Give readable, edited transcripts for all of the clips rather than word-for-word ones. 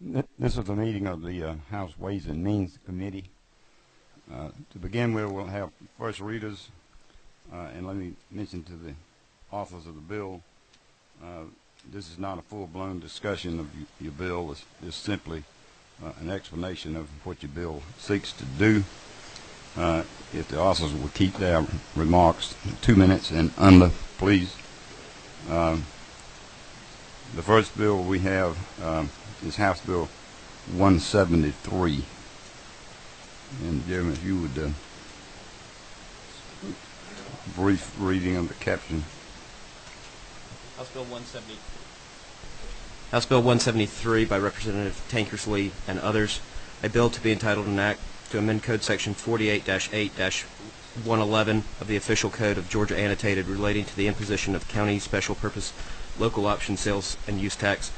This is a meeting of the House Ways and Means Committee. To begin with, we'll have first readers, and let me mention to the authors of the bill, this is not a full-blown discussion of your bill. It's simply an explanation of what your bill seeks to do. If the authors will keep their remarks 2 minutes and under, please. The first bill we have is House Bill 173. And Jeremy, if you would brief reading of the caption. House Bill 173. House Bill 173 by Representative Tankersley and others. A bill to be entitled an act to amend Code Section 48-8-111 of the Official Code of Georgia Annotated relating to the imposition of county special purpose local option sales and use tax,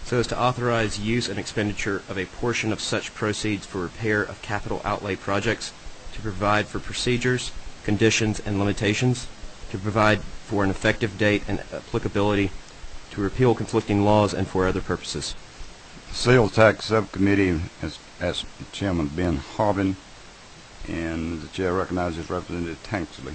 so as to authorize use and expenditure of a portion of such proceeds for repair of capital outlay projects, to provide for procedures, conditions, and limitations, to provide for an effective date and applicability, to repeal conflicting laws, and for other purposes. Sales Tax Subcommittee as Chairman Ben Harbin, and the Chair recognizes Representative Tankersley.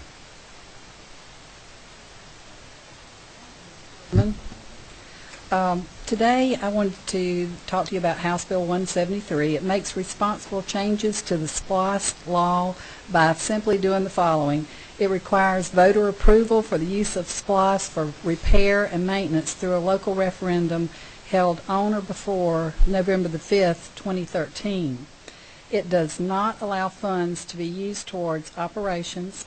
Today I wanted to talk to you about House Bill 173. It makes responsible changes to the SPLOST law by simply doing the following. It requires voter approval for the use of SPLOST for repair and maintenance through a local referendum held on or before November the 5th, 2013. It does not allow funds to be used towards operations.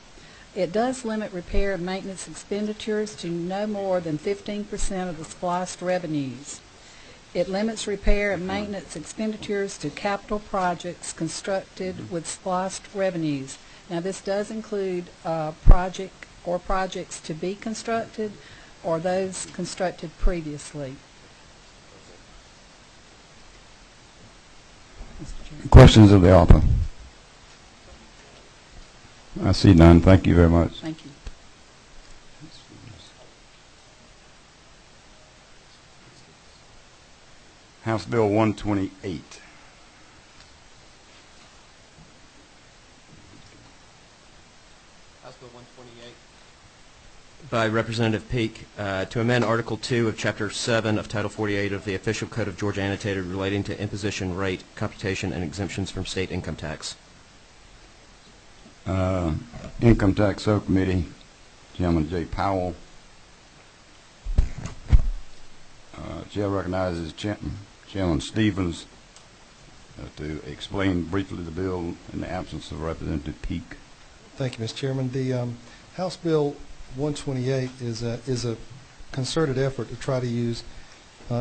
It does limit repair and maintenance expenditures to no more than 15% of the SPLOST revenues. It limits repair and maintenance expenditures to capital projects constructed with SPLOST revenues. Now this does include projects to be constructed or those constructed previously. Questions of the author? I see none. Thank you very much. Thank you. House Bill 128. House Bill 128 by Representative Peake to amend Article 2 of Chapter 7 of Title 48 of the Official Code of Georgia Annotated relating to imposition, rate, computation, and exemptions from state income tax. Income Tax Subcommittee, Chairman J. Powell. Chair recognizes Chairman Stevens to explain briefly the bill in the absence of Representative Peake. Thank you, Mr. Chairman. The House Bill 128 is a concerted effort to try to use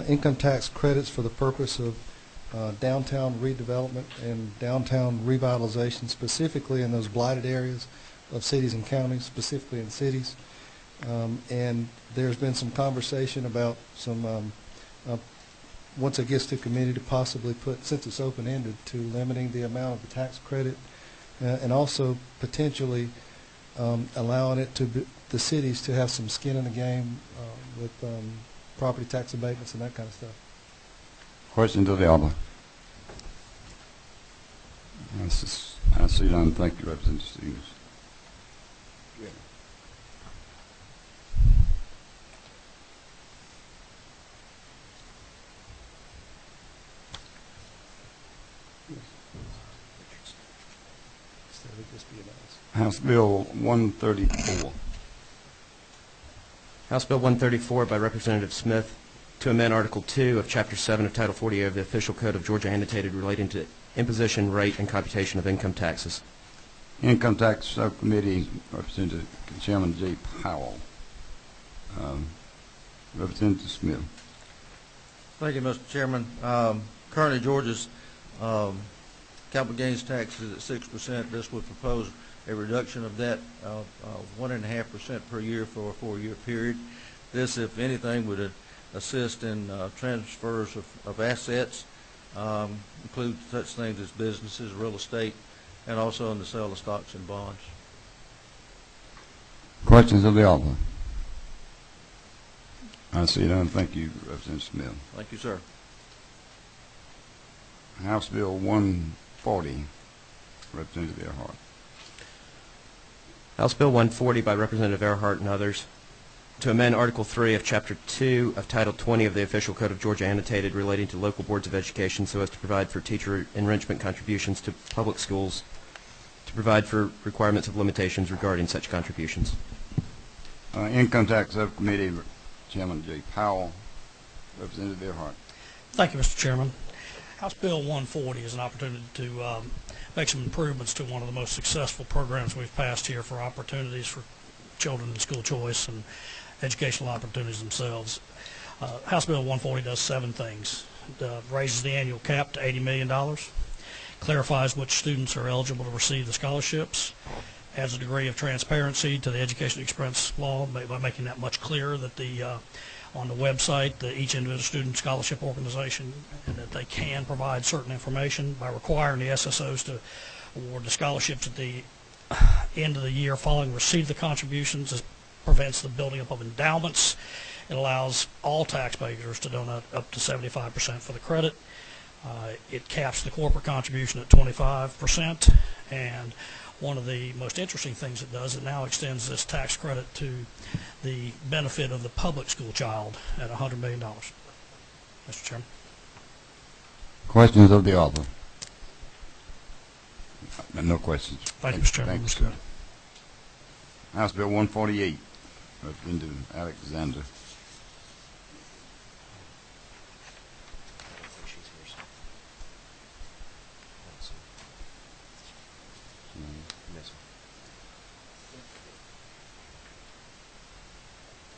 income tax credits for the purpose of downtown redevelopment and downtown revitalization, specifically in those blighted areas of cities and counties, specifically in cities. And there's been some conversation about some, once it gets to committee, to possibly put, since it's open-ended, to limiting the amount of the tax credit and also potentially allowing it to be, the cities to have some skin in the game with property tax abatements and that kind of stuff. Questions of the author? I see none. Thank you, Representative Stevens. House Bill 134. House Bill 134 by Representative Smith to amend Article 2 of Chapter 7 of Title 48 of the Official Code of Georgia Annotated relating to imposition, rate, and computation of income taxes. Income Tax Subcommittee, Representative Chairman J. Powell. Representative Smith. Thank you, Mr. Chairman. Currently, Georgia's capital gains tax is at 6%. This would propose a reduction of that of 1.5% per year for a 4-year period. This, if anything, would assist in transfers of assets, include such things as businesses, real estate, and also in the sale of stocks and bonds. Questions of the author? I see none. Thank you, Representative Smith. Thank you, sir. House Bill 140, Representative Earhart. House Bill 140 by Representative Earhart and others to amend Article 3 of Chapter 2 of Title 20 of the Official Code of Georgia Annotated relating to local boards of education so as to provide for teacher enrichment contributions to public schools, to provide for requirements of limitations regarding such contributions. Income Tax Subcommittee, Chairman J. Powell, Representative Earhart. Thank you, Mr. Chairman. House Bill 140 is an opportunity to make some improvements to one of the most successful programs we've passed here for opportunities for children in school choice and educational opportunities themselves. House Bill 140 does 7 things. It raises the annual cap to $80 million, clarifies which students are eligible to receive the scholarships, adds a degree of transparency to the education expense law by making that much clearer that on the website, each individual student scholarship organization, and that they can provide certain information by requiring the SSOs to award the scholarships at the end of the year following receipt of the contributions. This prevents the building up of endowments. It allows all taxpayers to donate up to 75% for the credit. It caps the corporate contribution at 25%, and one of the most interesting things it does, it now extends this tax credit to the benefit of the public school child at $100 million. Mr. Chairman. Questions of the author? No questions. Thank you, Mr. Chairman. Thank you, sir. House Bill 148, Representative Alexander.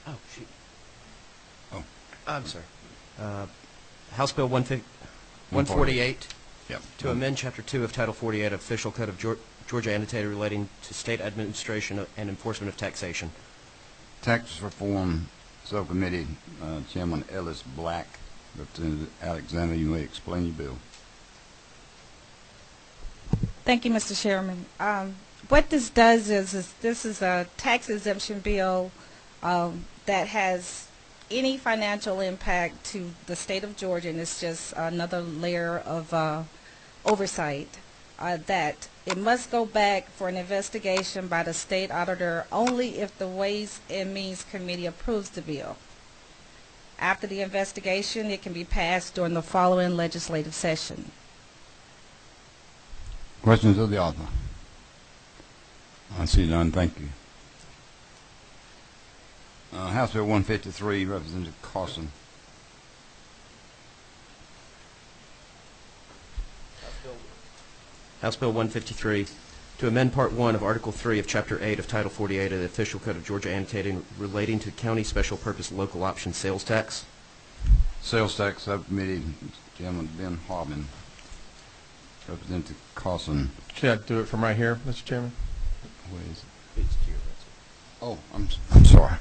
Oh, shoot. Oh. I'm sorry. House Bill 148 Yep. to amend Chapter 2 of Title 48 of Official Code of Georgia Annotated relating to state administration and enforcement of taxation. Tax Reform Subcommittee, Chairman Ellis Black, Representative Alexander, you may explain your bill. Thank you, Mr. Chairman. What this does is this is a tax exemption bill that has any financial impact to the state of Georgia, and it's just another layer of oversight that it must go back for an investigation by the state auditor only if the Ways and Means Committee approves the bill. After the investigation, it can be passed during the following legislative session. Questions of the author? I see none. Thank you. House Bill 153, Representative Carson. House Bill 153 to amend Part 1 of Article 3 of Chapter 8 of Title 48 of the Official Code of Georgia Annotated relating to county special purpose local option sales tax. Sales Tax Subcommittee, Chairman Ben Harbin, Representative Carson. Should I do it from right here, Mr. Chairman? Where is it? Oh, I'm sorry.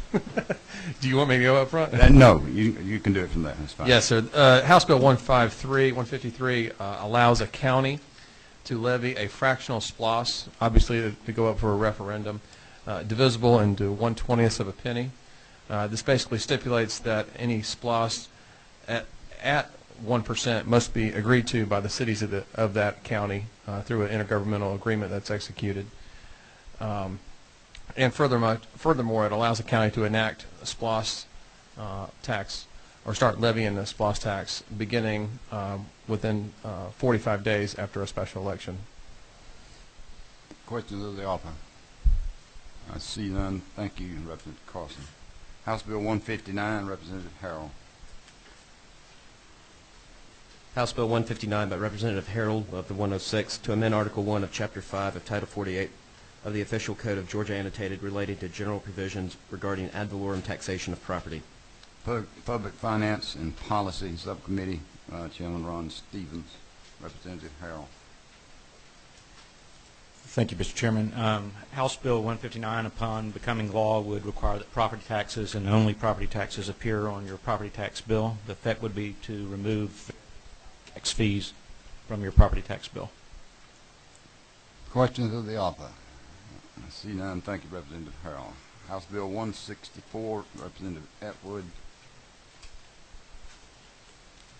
Do you want me to go up front? No, you can do it from there. That's fine. Yes, sir. House Bill 153 allows a county to levy a fractional SPLOS, obviously to go up for a referendum, divisible into 1/20th of a penny. This basically stipulates that any SPLOS at 1% must be agreed to by the cities of that county through an intergovernmental agreement that's executed. And furthermore, it allows the county to enact a SPLOS tax or start levying the SPLOS tax beginning within 45 days after a special election. Questions of the author? I see none. Thank you, Representative Carson. House Bill 159, Representative Harrell. House Bill 159 by Representative Harold of the 106 to amend Article 1 of Chapter 5 of Title 48 of the Official Code of Georgia Annotated relating to general provisions regarding ad valorem taxation of property. Public Finance and Policy Subcommittee, Chairman Ron Stevens, Representative Harrell. Thank you, Mr. Chairman. House Bill 159, upon becoming law, would require that property taxes and only property taxes appear on your property tax bill. The effect would be to remove tax fees from your property tax bill. Questions of the author? I see none. Thank you, Representative Harrell. House Bill 164, Representative Atwood.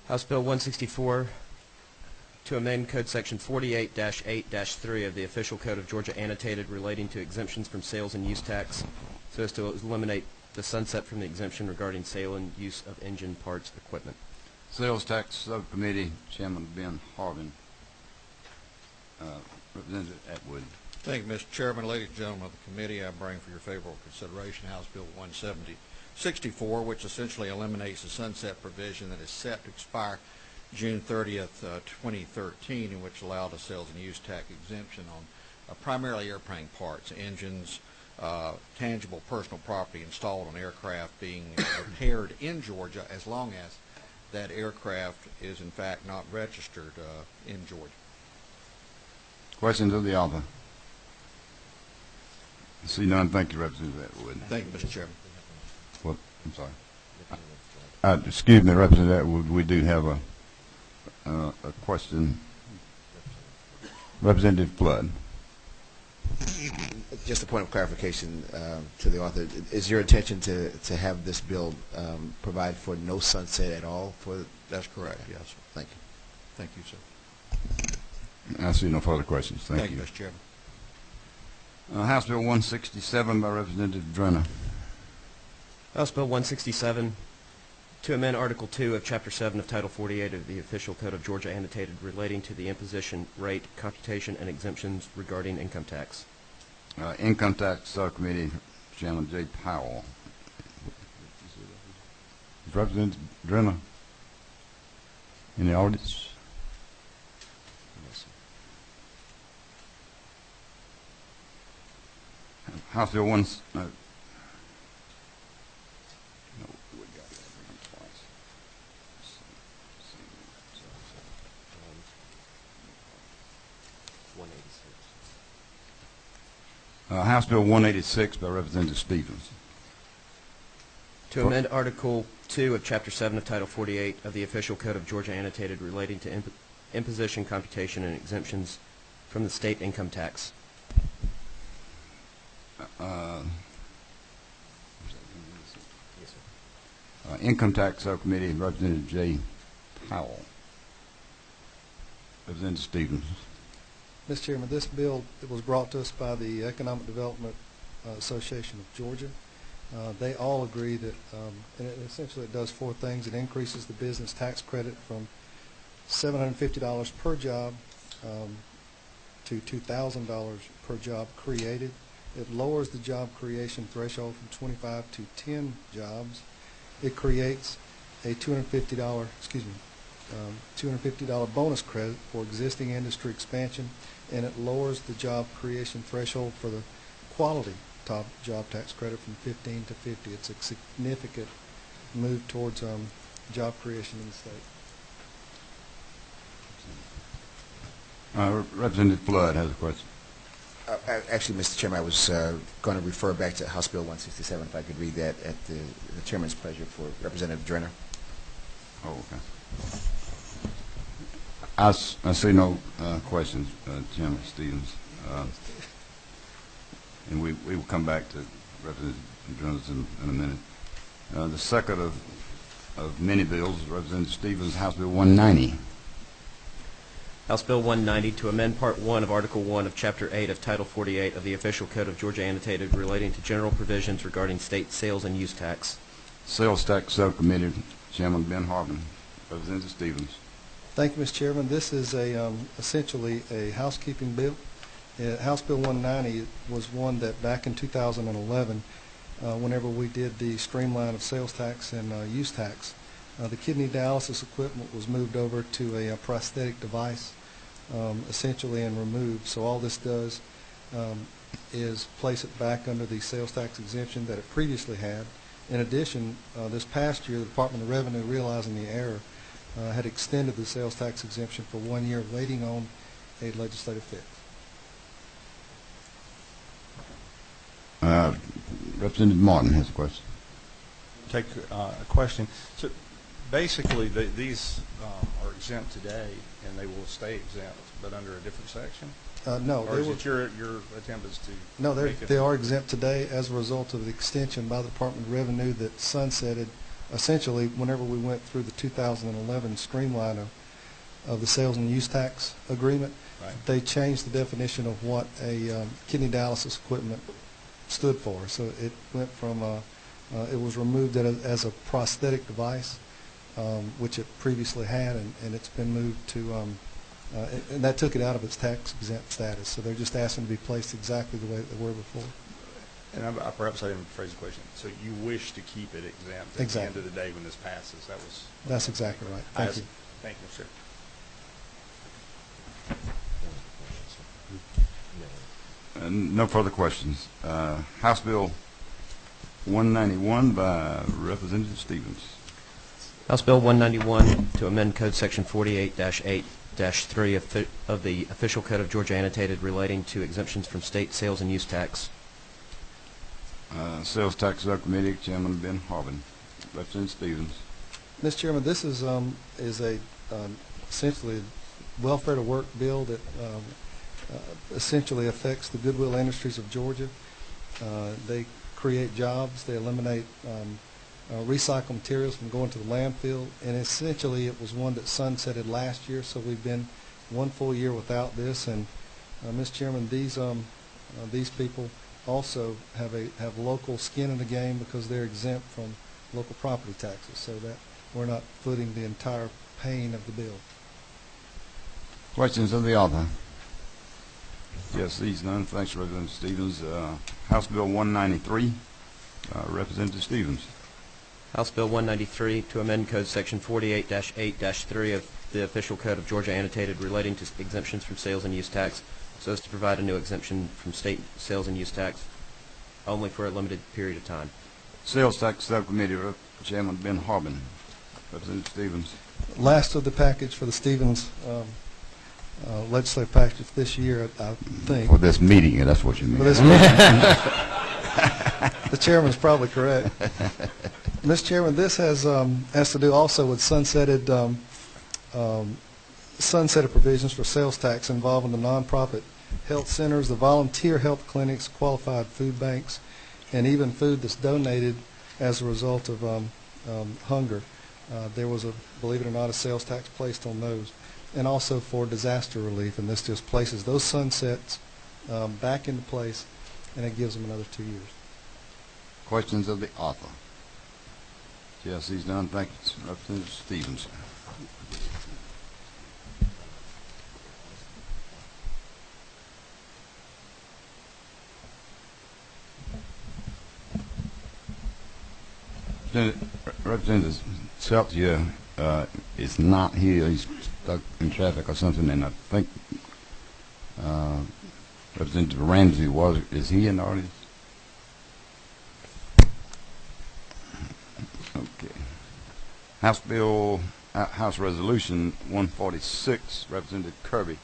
House Bill 164 to amend Code Section 48-8-3 of the Official Code of Georgia Annotated relating to exemptions from sales and use tax so as to eliminate the sunset from the exemption regarding sale and use of engine parts equipment. Sales Tax Subcommittee, Chairman Ben Harvin. Representative Atwood. Thank you, Mr. Chairman. Ladies and gentlemen of the committee, I bring for your favorable consideration House Bill 164, which essentially eliminates the sunset provision that is set to expire June 30th, 2013, and which allowed a sales and use tax exemption on primarily airplane parts, engines, tangible personal property installed on aircraft being repaired in Georgia, as long as that aircraft is in fact not registered in Georgia. Questions of the author? I see none. Thank you, Representative Atwood. Thank you, Mr. Chairman. Well, I'm sorry. Excuse me, Representative Atwood. We do have a question. Representative Flood. Just a point of clarification to the author. Is your intention to have this bill provide for no sunset at all? That's correct, yes. Thank you. Thank you, sir. I see no further questions. Thank you. Mr. Chairman. House Bill 167 by Representative Drenner. House Bill 167 to amend Article 2 of Chapter 7 of Title 48 of the Official Code of Georgia Annotated relating to the imposition, rate, computation, and exemptions regarding income tax. Income Tax Subcommittee, Chairman J. Powell. Is Representative Drenner in the audience? House Bill 1. No, we got that twice. House Bill 186 by Representative Stevens. To amend Article 2 of Chapter 7 of Title 48 of the Official Code of Georgia Annotated relating to imposition, computation, and exemptions from the state income tax. Income Tax Subcommittee, Representative J. Powell. Representative Stevens. Mr. Chairman, this bill was brought to us by the Economic Development Association of Georgia. They all agree that, and essentially it does four things. It increases the business tax credit from $750 per job to $2,000 per job created. It lowers the job creation threshold from 25 to 10 jobs. It creates a $250 bonus credit for existing industry expansion, and it lowers the job creation threshold for the quality top job tax credit from 15 to 50. It's a significant move towards job creation in the state. Representative Flood has a question. Actually, Mr. Chairman, I was going to refer back to House Bill 167, if I could read that at the Chairman's pleasure for Representative Drenner. Oh, okay. I see no questions, Chairman Stevens. And we will come back to Representative Drenner in a minute. The second of many bills, Representative Stevens, House Bill 190. House Bill 190 to amend Part 1 of Article 1 of Chapter 8 of Title 48 of the Official Code of Georgia Annotated relating to general provisions regarding state sales and use tax. Sales Tax Subcommittee, Chairman Ben Harvin. Representative Stevens. Thank you, Mr. Chairman. This is essentially a housekeeping bill. House Bill 190 was one that back in 2011, whenever we did the streamline of sales tax and use tax, the kidney dialysis equipment was moved over to a prosthetic device, essentially, and removed. So all this does is place it back under the sales tax exemption that it previously had. In addition, this past year, the Department of Revenue, realizing the error, had extended the sales tax exemption for 1 year, waiting on a legislative fix. Representative Martin has a question. Take a question. So basically, these are exempt today, and they will stay exempt, but under a different section? No. Or is it your attempt is to No, they are exempt today as a result of the extension by the Department of Revenue that sunsetted essentially whenever we went through the 2011 streamline of the sales and use tax agreement. Right. They changed the definition of what a kidney dialysis equipment stood for. So it went from it was removed as a prosthetic device, which it previously had, and it's been moved to, and that took it out of its tax exempt status. So they're just asking to be placed exactly the way that they were before. And perhaps I didn't phrase the question. So you wish to keep it exempt at Exactly. the end of the day when this passes? That's exactly right. Thank you. Thank you, sir. No further questions. House Bill 191 by Representative Stevens. House Bill 191 to amend Code Section 48-8-3 of the Official Code of Georgia Annotated relating to exemptions from state sales and use tax. Sales Tax Subcommittee, Chairman Ben Harbin. Representative Stevens. Mr. Chairman, this is a essentially welfare to work bill that essentially affects the goodwill industries of Georgia. They create jobs. They eliminate recycled materials from going to the landfill, and essentially it was one that sunsetted last year, so we've been one full year without this. And Mr. Chairman, these people also have local skin in the game because they're exempt from local property taxes, so that we're not footing the entire pain of the bill. Questions of the author? Yes, these none. Thanks, Representative Stevens. House Bill 193, Representative Stevens. House Bill 193 to amend Code Section 48-8-3 of the Official Code of Georgia Annotated relating to exemptions from sales and use tax, so as to provide a new exemption from state sales and use tax only for a limited period of time. Sales Tax Subcommittee, Chairman Ben Harbin. Representative Stevens. Last of the package for the Stevens legislative package this year, I think. For this meeting, that's what you mean. For this meeting. The chairman's probably correct. Mr. Chairman, this has to do also with sunsetted provisions for sales tax involving the nonprofit health centers, the volunteer health clinics, qualified food banks, and even food that's donated as a result of hunger. There was, believe it or not, a sales tax placed on those, and also for disaster relief, and this just places those sunsets back into place, and it gives them another 2 years. Questions of the author? Yes, he's done. Thank you, Representative Stevens. Representative Seltzer is not here. He's stuck in traffic or something, and I think Representative Ramsey is he in the audience? Okay. House Resolution 146, Representative Kirby.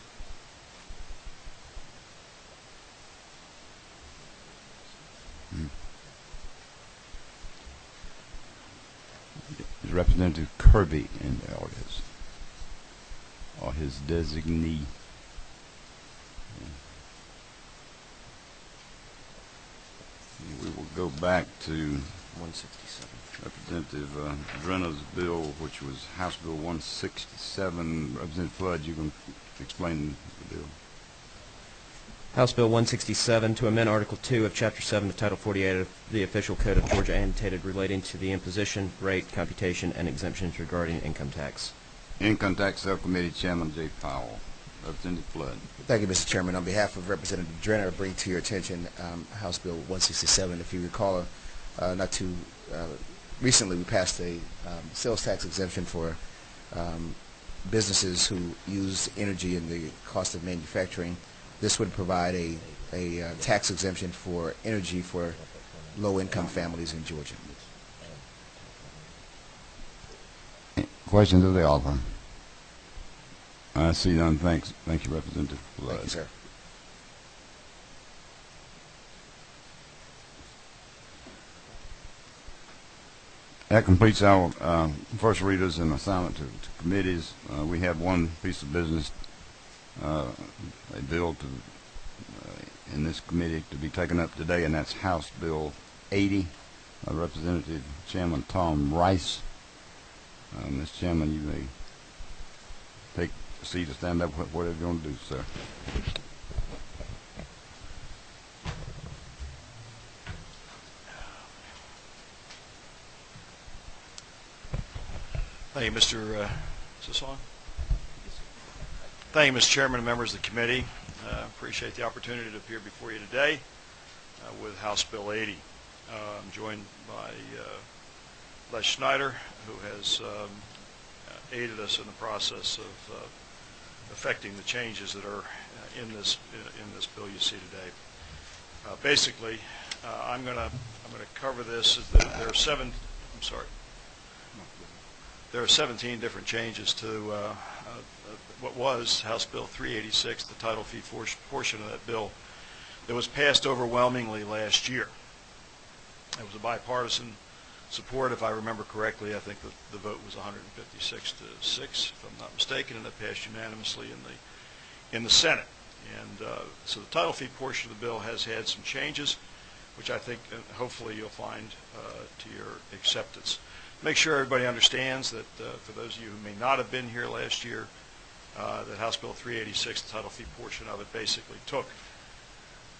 Is Representative Kirby in the audience, or his designee? We will go back to 167. Representative Drenna's bill, which was House Bill 167. Representative Flood, you can explain the bill. House Bill 167 to amend Article 2 of Chapter 7 of Title 48 of the Official Code of Georgia Annotated relating to the imposition, rate, computation, and exemptions regarding income tax. Income Tax Subcommittee Chairman J. Powell. Representative Flood. Thank you, Mr. Chairman. On behalf of Representative Drenner, I bring to your attention House Bill 167. If you recall, not too recently we passed a sales tax exemption for businesses who use energy in the cost of manufacturing. This would provide a tax exemption for energy for low-income families in Georgia. Questions of the author? I see none. Thanks. Thank you, Representative Flood. Thank you, sir. That completes our first readers and assignment to committees. We have one piece of business, a bill in this committee to be taken up today, and that's House Bill 80. Representative Chairman Tom Rice. Mr. Chairman, you may take a seat or stand up, whatever you want to do, sir. Thank you, Mr. Is this on? Thank you, Mr. Chairman and members of the committee. Appreciate the opportunity to appear before you today with House Bill 80. I'm joined by Les Schneider, who has aided us in the process of affecting the changes that are in this bill you see today. Basically, I'm going to cover this. There are 17 different changes to what was House Bill 386, the title fee portion of that bill that was passed overwhelmingly last year. It was a bipartisan support, if I remember correctly. I think the vote was 156 to 6, if I'm not mistaken, and it passed unanimously in the Senate. And so the title fee portion of the bill has had some changes, which I think hopefully you'll find to your acceptance. Make sure everybody understands that for those of you who may not have been here last year, that House Bill 386, the title fee portion of it, basically took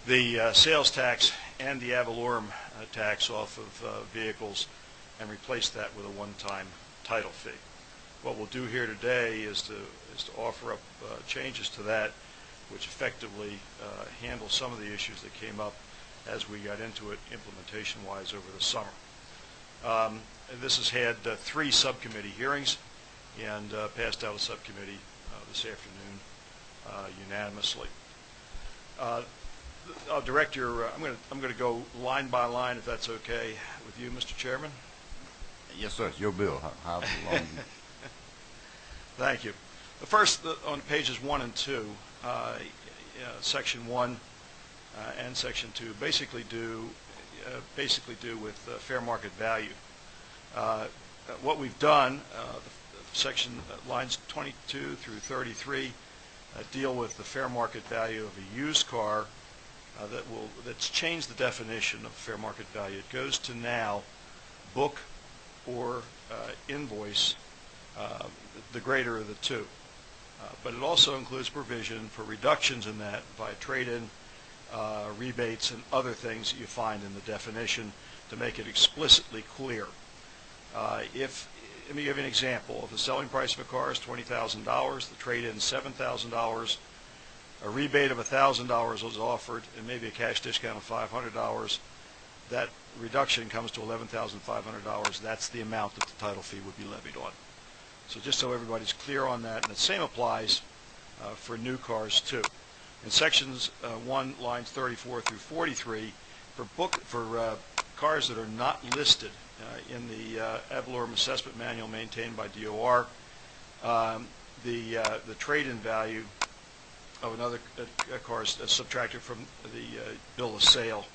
the sales tax and the ad valorem tax off of vehicles and replaced that with a one-time title fee. What we'll do here today is to offer up changes to that, which effectively handle some of the issues that came up as we got into it implementation-wise over the summer. This has had 3 subcommittee hearings and passed out of subcommittee this afternoon unanimously. I'll direct your. I'm going to go line by line, if that's okay with you, Mr. Chairman. Yes, sir. It's your bill. How long? Thank you. The first on pages 1 and 2, section 1 and section 2 basically do with fair market value. What we've done, section lines 22 through 33 deal with the fair market value of a used car. That's changed the definition of fair market value. It goes to now book or invoice, the greater of the two. But it also includes provision for reductions in that by trade-in, rebates, and other things that you find in the definition to make it explicitly clear. Let me give you an example. If the selling price of a car is $20,000, the trade-in is $7,000, a rebate of $1,000 was offered, and maybe a cash discount of $500, that reduction comes to $11,500. That's the amount that the title fee would be levied on. So just so everybody's clear on that, and the same applies for new cars too. In sections 1, lines 34 through 43, for cars that are not listed in the ad valorem assessment manual maintained by DOR, the trade-in value of another car is subtracted from the bill of sale,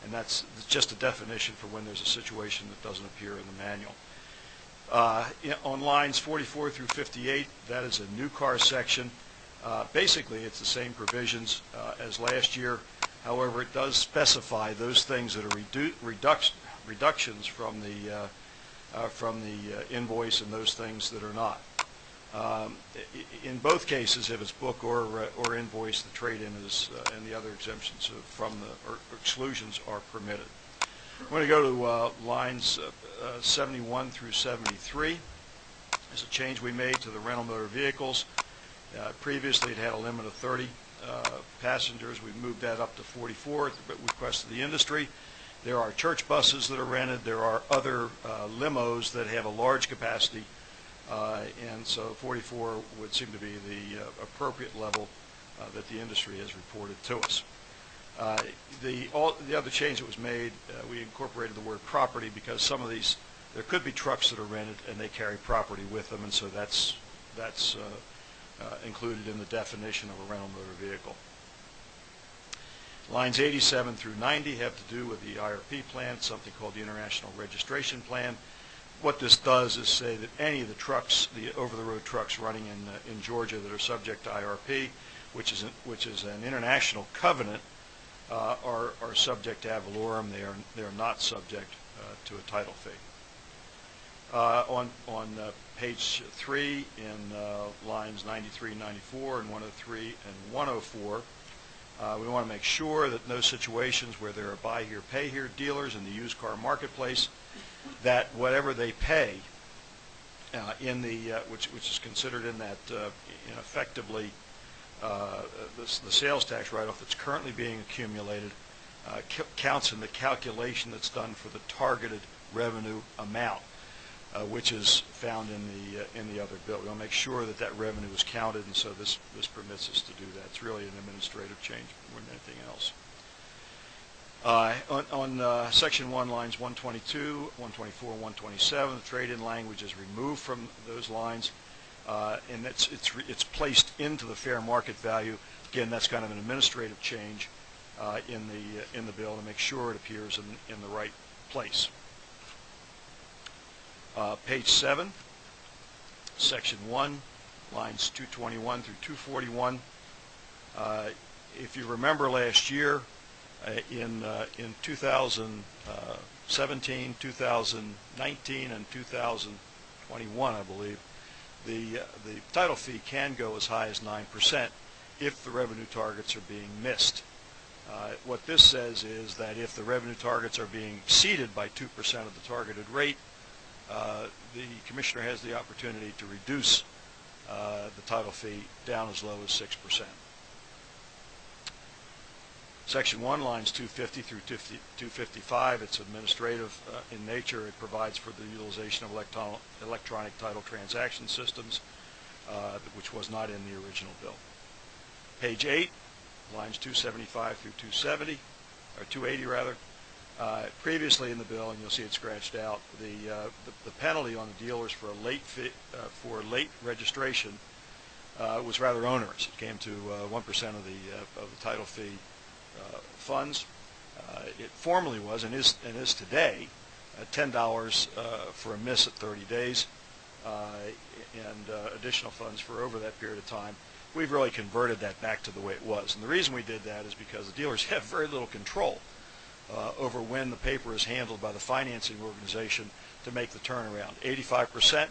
and that's just a definition for when there's a situation that doesn't appear in the manual. On lines 44 through 58, that is a new car section. Basically, it's the same provisions as last year. However, it does specify those things that are reductions from the invoice and those things that are not. In both cases, if it's book or invoice, the trade-in is and the other exemptions from the or exclusions are permitted. I'm going to go to lines 71 through 73. There's a change we made to the rental motor vehicles. Previously, it had a limit of 30 passengers. We moved that up to 44 at the request of the industry. There are church buses that are rented. There are other limos that have a large capacity, and so 44 would seem to be the appropriate level that the industry has reported to us. The other change that was made, we incorporated the word property because some of these, there could be trucks that are rented and they carry property with them, and so that's included in the definition of a rental motor vehicle. Lines 87 through 90 have to do with the IRP plan, something called the International Registration Plan. What this does is say that any of the trucks, the over-the-road trucks running in Georgia that are subject to IRP, which is an international covenant, are subject to ad valorem. They are not subject to a title fee. On page 3 in lines 93, 94, and 103 and 104, we want to make sure that no situations where there are buy here, pay here dealers in the used car marketplace, that whatever they pay in the which is considered in that effectively the sales tax write-off that's currently being accumulated counts in the calculation that's done for the targeted revenue amount, which is found in the other bill. We want to make sure that that revenue is counted, and so this permits us to do that. It's really an administrative change more than anything else. On Section 1, lines 122, 124, 127, the trade-in language is removed from those lines, and it's placed into the fair market value. Again, that's kind of an administrative change in the bill to make sure it appears in the right place. Page 7, Section 1, lines 221 through 241. If you remember last year, in 2017, 2019, and 2021, I believe, the title fee can go as high as 9% if the revenue targets are being missed. What this says is that if the revenue targets are being exceeded by 2% of the targeted rate, the commissioner has the opportunity to reduce the title fee down as low as 6%. Section 1, lines 250 through 255, it's administrative in nature. It provides for the utilization of electronic title transaction systems, which was not in the original bill. Page 8, lines 275 through 270, or 280 rather. Previously in the bill, and you'll see it scratched out, the penalty on the dealers for a late registration was rather onerous. It came to 1% of the title fee funds. It formerly was and is today $10 for a miss at 30 days and additional funds for over that period of time. We've really converted that back to the way it was, and the reason we did that is because the dealers have very little control over when the paper is handled by the financing organization to make the turnaround. 85%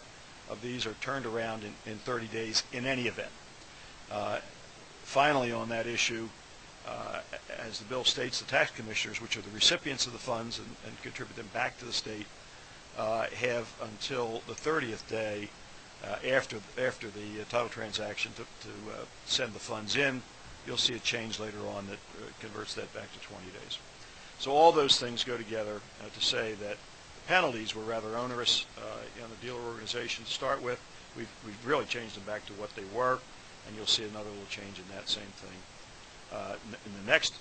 of these are turned around in 30 days in any event. Finally, on that issue, as the bill states, the tax commissioners, which are the recipients of the funds and contribute them back to the state, have until the 30th day after the title transaction to send the funds in. You'll see a change later on that converts that back to 20 days. So all those things go together to say that the penalties were rather onerous in the dealer organization to start with. We've really changed them back to what they were, and you'll see another little change in that same thing. In the next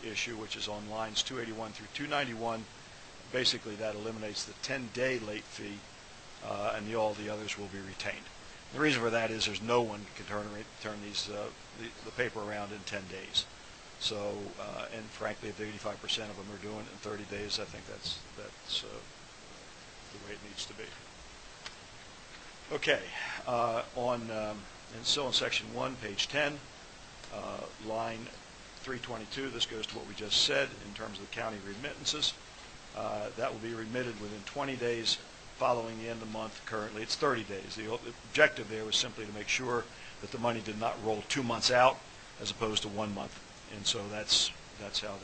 issue, which is on lines 281 through 291, basically that eliminates the 10-day late fee, and all the others will be retained. The reason for that is there's no one can turn the paper around in 10 days. So, and frankly, if 85% of them are doing it in 30 days, I think that's the way it needs to be. Okay, and still in Section 1, page 10, line 322, this goes to what we just said in terms of the county remittances. That will be remitted within 20 days following the end of the month. Currently, it's 30 days. The objective there was simply to make sure that the money did not roll 2 months out as opposed to 1 month. And so that's how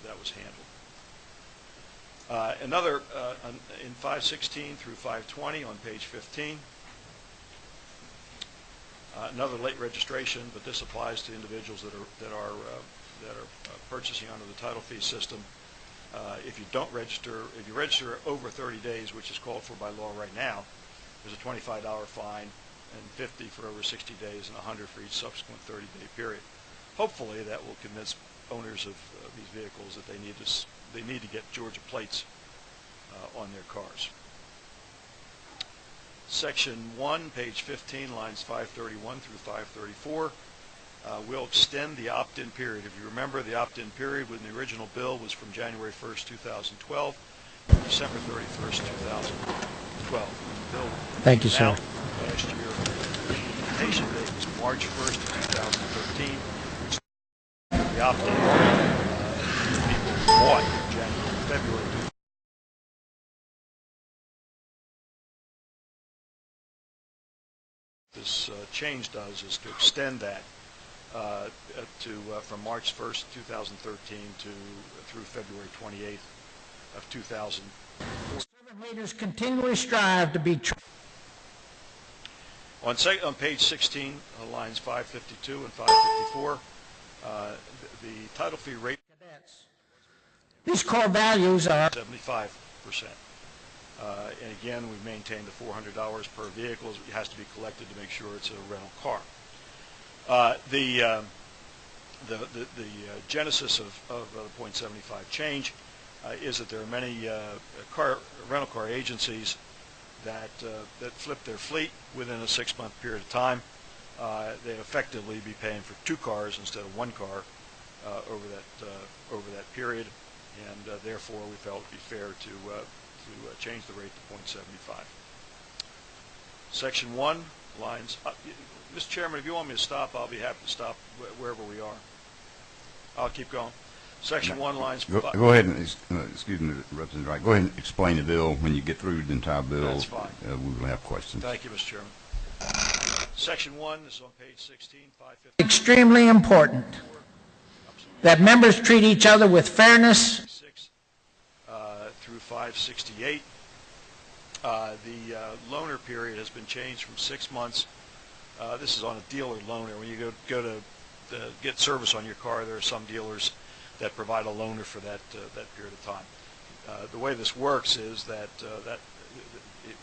that was handled. Another in 516 through 520 on page 15. Another late registration, but this applies to individuals that are purchasing under the title fee system. If you don't register, if you register over 30 days, which is called for by law right now, there's a $25 fine and $50 for over 60 days and $100 for each subsequent 30-day period. Hopefully, that will convince owners of these vehicles that they need to get Georgia plates on their cars. Section 1, page 15, lines 531 through 534, will extend the opt-in period. If you remember, the opt-in period when the original bill was from January 1st, 2012 to December 31st, 2012. The bill Thank you, sir. Last year, the implementation date was March 1st, 2013. The opt-in people bought in January, February This change does is to extend that from March 1st, 2013 through February 28th of 2014. Servant leaders continually strive to be On page 16, lines 552 and 554, the title fee rate. These core values are 75%. And again, we've maintained the $400 per vehicle. It has to be collected to make sure it's a rental car. The genesis of the .75 change is that there are many rental car agencies that flip their fleet within a 6-month period of time. They'd effectively be paying for 2 cars instead of 1 car over that period, and therefore we felt it would be fair to change the rate to .75. Section 1, lines. Mr. Chairman, if you want me to stop, I'll be happy to stop wherever we are. I'll keep going. Section 1, lines. Go ahead and, excuse me, Representative Wright, go ahead and explain the bill. When you get through the entire bill, that's fine. We will have questions. Thank you, Mr. Chairman. Section 1 is on page 16, 550. extremely important that members treat each other with fairness. Through 568. The loaner period has been changed from 6 months. This is on a dealer loaner. When you go to get service on your car, there are some dealers that provide a loaner for that period of time. The way this works is that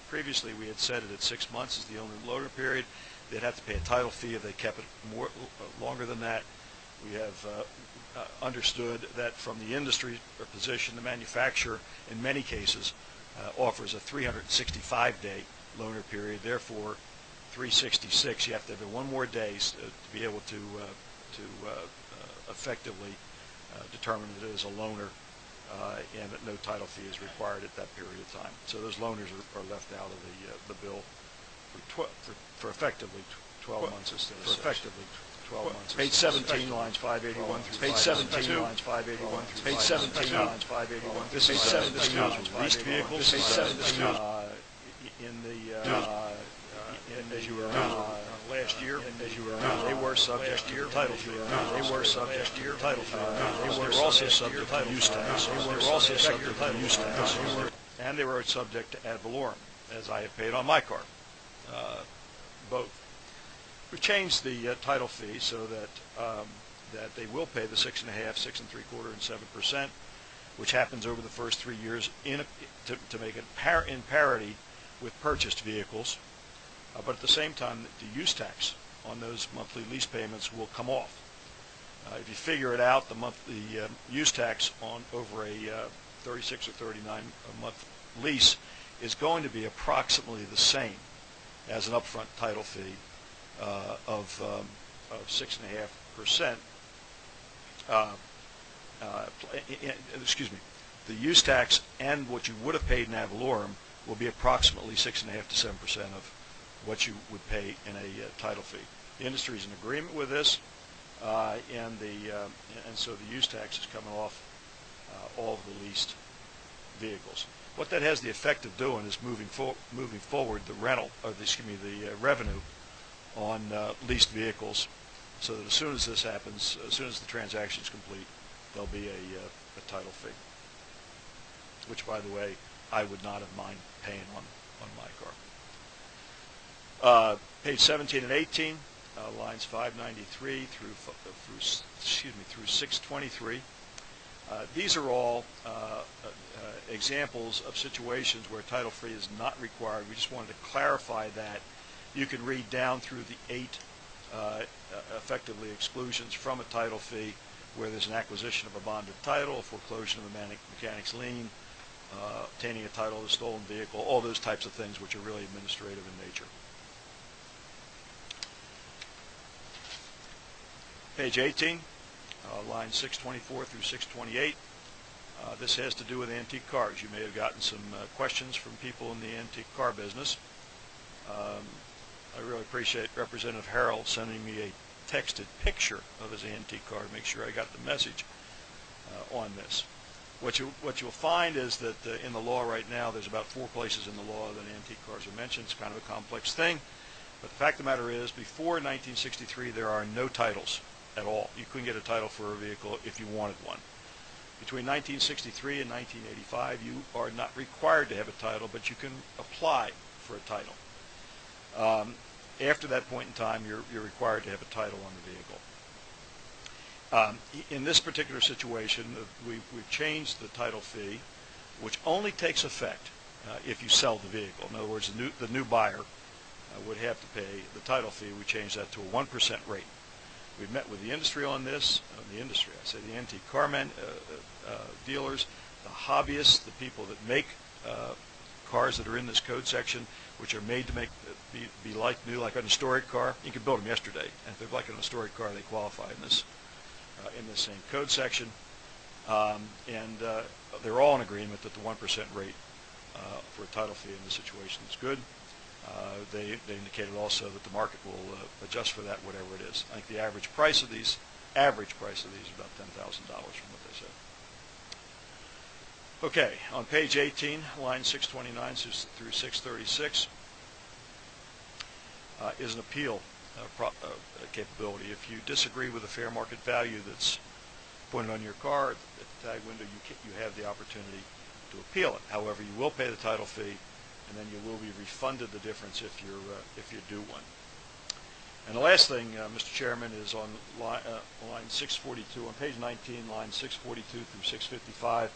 previously we had set it at 6 months as the loaner period. They'd have to pay a title fee if they kept it longer than that. We have understood that from the industry position, the manufacturer in many cases offers a 365-day loaner period. Therefore, 366, you have to have one more day to be able to effectively determine that it is a loaner, and that no title fee is required at that period of time. So those loaners are left out of the bill for effectively 12 months instead of 6. Page 17, lines 581 through page 17, lines 581 through page 17, lines 581. This is deals with leased vehicles. As you were last year, they were subject to title fee. They were subject to title fee. They were also subject to use tax. They were also subject to use tax, and they were subject to ad valorem, as I have paid on my car. Both. We've changed the title fee so that they will pay the 6.5%, 6.75%, and 7%, which happens over the first 3 years to make it in parity with purchased vehicles. But at the same time, the use tax on those monthly lease payments will come off. If you figure it out, the use tax on over a 36 or 39 a month lease is going to be approximately the same as an upfront title fee of 6.5%. Excuse me. The use tax and what you would have paid in ad valorem will be approximately 6.5% to 7% of what you would pay in a title fee. The industry is in agreement with this, and so the use tax is coming off all of the leased vehicles. What that has the effect of doing is moving forward the revenue on leased vehicles, so that as soon as this happens, as soon as the transaction is complete, there'll be a title fee, which, by the way, I would not have mind paying on my car. Page 17 and 18, lines 593 through 623. These are all examples of situations where title fee is not required. We just wanted to clarify that. You can read down through the 8 effectively exclusions from a title fee, where there's an acquisition of a bonded title, a foreclosure of a mechanic's lien, obtaining a title of a stolen vehicle, all those types of things which are really administrative in nature. Page 18, lines 624 through 628. This has to do with antique cars. You may have gotten some questions from people in the antique car business. I really appreciate Representative Harrell sending me a texted picture of his antique car to make sure I got the message on this. What you'll find is that in the law right now, there's about 4 places in the law that antique cars are mentioned. It's kind of a complex thing. But the fact of the matter is, before 1963, there are no titles at all. You couldn't get a title for a vehicle if you wanted one. Between 1963 and 1985, you are not required to have a title, but you can apply for a title. After that point in time, you're required to have a title on the vehicle. In this particular situation, we've changed the title fee, which only takes effect if you sell the vehicle. In other words, the new buyer would have to pay the title fee. We changed that to a 1% rate. We've met with the industry on this. The antique car dealers, the hobbyists, the people that make cars that are in this code section, which are made to be like new, like an historic car. You can build them yesterday, and if they're like an historic car, they qualify in this same code section. They're all in agreement that the 1% rate for a title fee in this situation is good. They indicated also that the market will adjust for that, whatever it is. I think the average price of these is about $10,000 from what they said. Okay, on page 18, line 629 through 636 is an appeal capability. If you disagree with the fair market value that's pointed on your car at the tag window, you have the opportunity to appeal it. However, you will pay the title fee, and then you will be refunded the difference if you do one. And the last thing, Mr. Chairman, is on line 642, on page 19, line 642 through 655.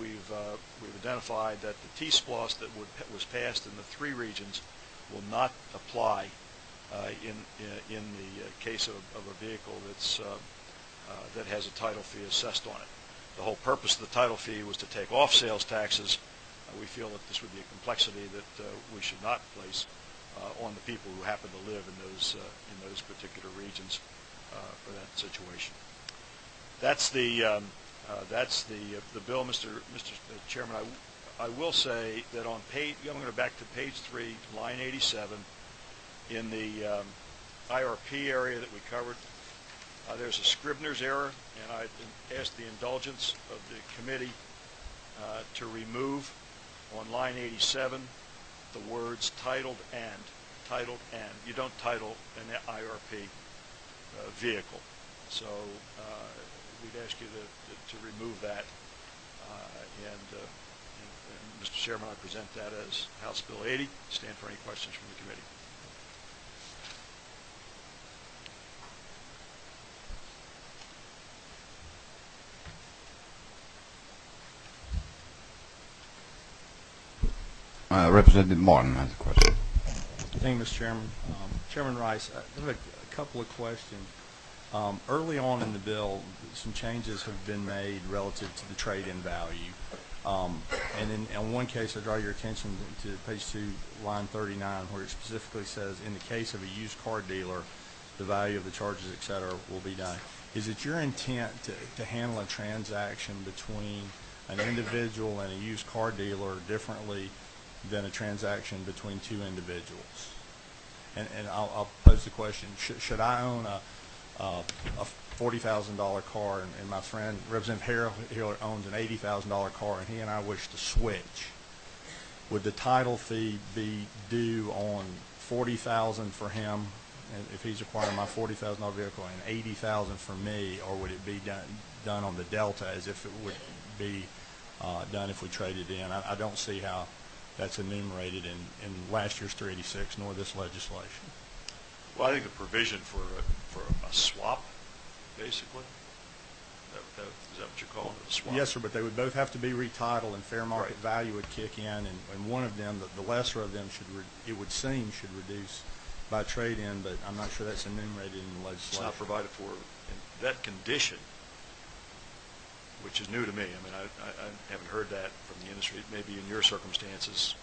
We've identified that the T-SPLOS that was passed in the 3 regions will not apply in the case of a vehicle that has a title fee assessed on it. The whole purpose of the title fee was to take off sales taxes. We feel that this would be a complexity that we should not place on the people who happen to live in those particular regions for that situation. That's the bill, Mr. Chairman. I will say that on page, I'm going to go back to page 3, line 87, in the IRP area that we covered. There's a Scribner's error, and I asked the indulgence of the committee to remove on line 87 the words titled and. You don't title an IRP vehicle. So we'd ask you to remove that. And Mr. Chairman, I present that as House Bill 80. Stand for any questions from the committee. Representative Martin has a question. Thank you, Mr. Chairman. Chairman Rice, I have a couple of questions. Early on in the bill, some changes have been made relative to the trade-in value. And in one case, I draw your attention to page 2, line 39, where it specifically says, in the case of a used car dealer, the value of the charges, et cetera, will be done. Is it your intent to handle a transaction between an individual and a used car dealer differently than a transaction between 2 individuals? And I'll pose the question, should I own a $40,000 car and my friend Representative Harrell owns an $80,000 car and he and I wish to switch? Would the title fee be due on $40,000 for him if he's acquiring my $40,000 vehicle and $80,000 for me, or would it be done on the delta as if it would be done if we traded in? I don't see how that's enumerated in last year's 386 nor this legislation. Well, I think the provision for a swap, basically, is that what you're calling it, a swap? Yes, sir, but they would both have to be retitled and fair market value would kick in, and one of them, the lesser of them, it would seem, should reduce by trade-in, but I'm not sure that's enumerated in the legislation. It's not provided for in that condition, which is new to me. I mean, I haven't heard that from the industry. Maybe in your circumstances,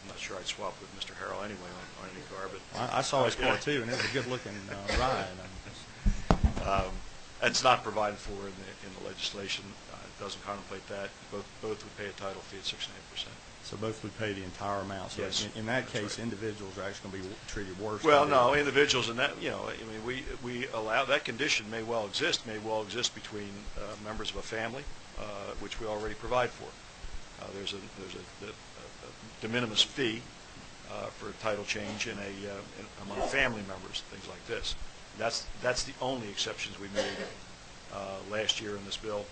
I'm not sure I'd swap with Mr. Harrell anyway on any car. But I saw his car too, and it was a good-looking ride. That's not provided for in the legislation. It doesn't contemplate that. Both would pay a title fee at 6.5%. So both would pay the entire amount. So yes, in that case, individuals are actually going to be treated worse. Well, no, individuals, and that, I mean, we allow that condition may well exist between members of a family, which we already provide for. There's a de minimis fee for a title change among family members, things like this. That's the only exceptions we made last year in this bill.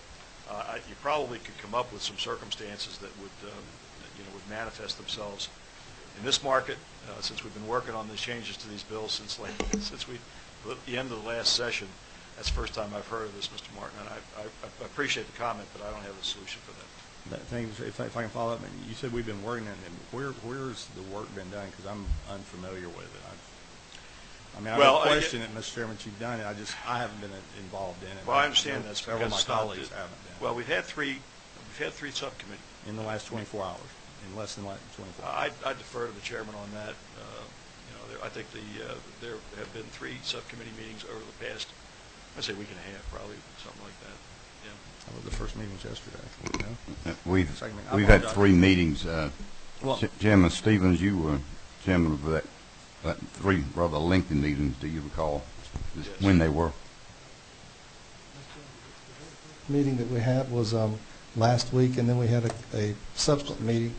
You probably could come up with some circumstances that would would manifest themselves in this market, since we've been working on the changes to these bills since the end of the last session. That's the first time I've heard of this, Mr. Martin, and I appreciate the comment, but I don't have a solution for that. If I can follow up, you said we've been working on it. Where's the work been done? Because I'm unfamiliar with it. I mean, I have a question that, Mr. Chairman, you've done it. I haven't been involved in it. Well, I understand that. Several of my colleagues haven't been. Well, we've had three subcommittees in the last 24 hours. In less than 24 hours. I defer to the chairman on that. I think there have been 3 subcommittee meetings over the past, I'd say, week and a half, probably something like that. Yeah. That was the first meeting was yesterday. No? We've had 3 meetings. Chairman Stevens, you were chairman of that 3 rather lengthy meetings. Do you recall when they were? Meeting that we had was last week, and then we had a subsequent meeting.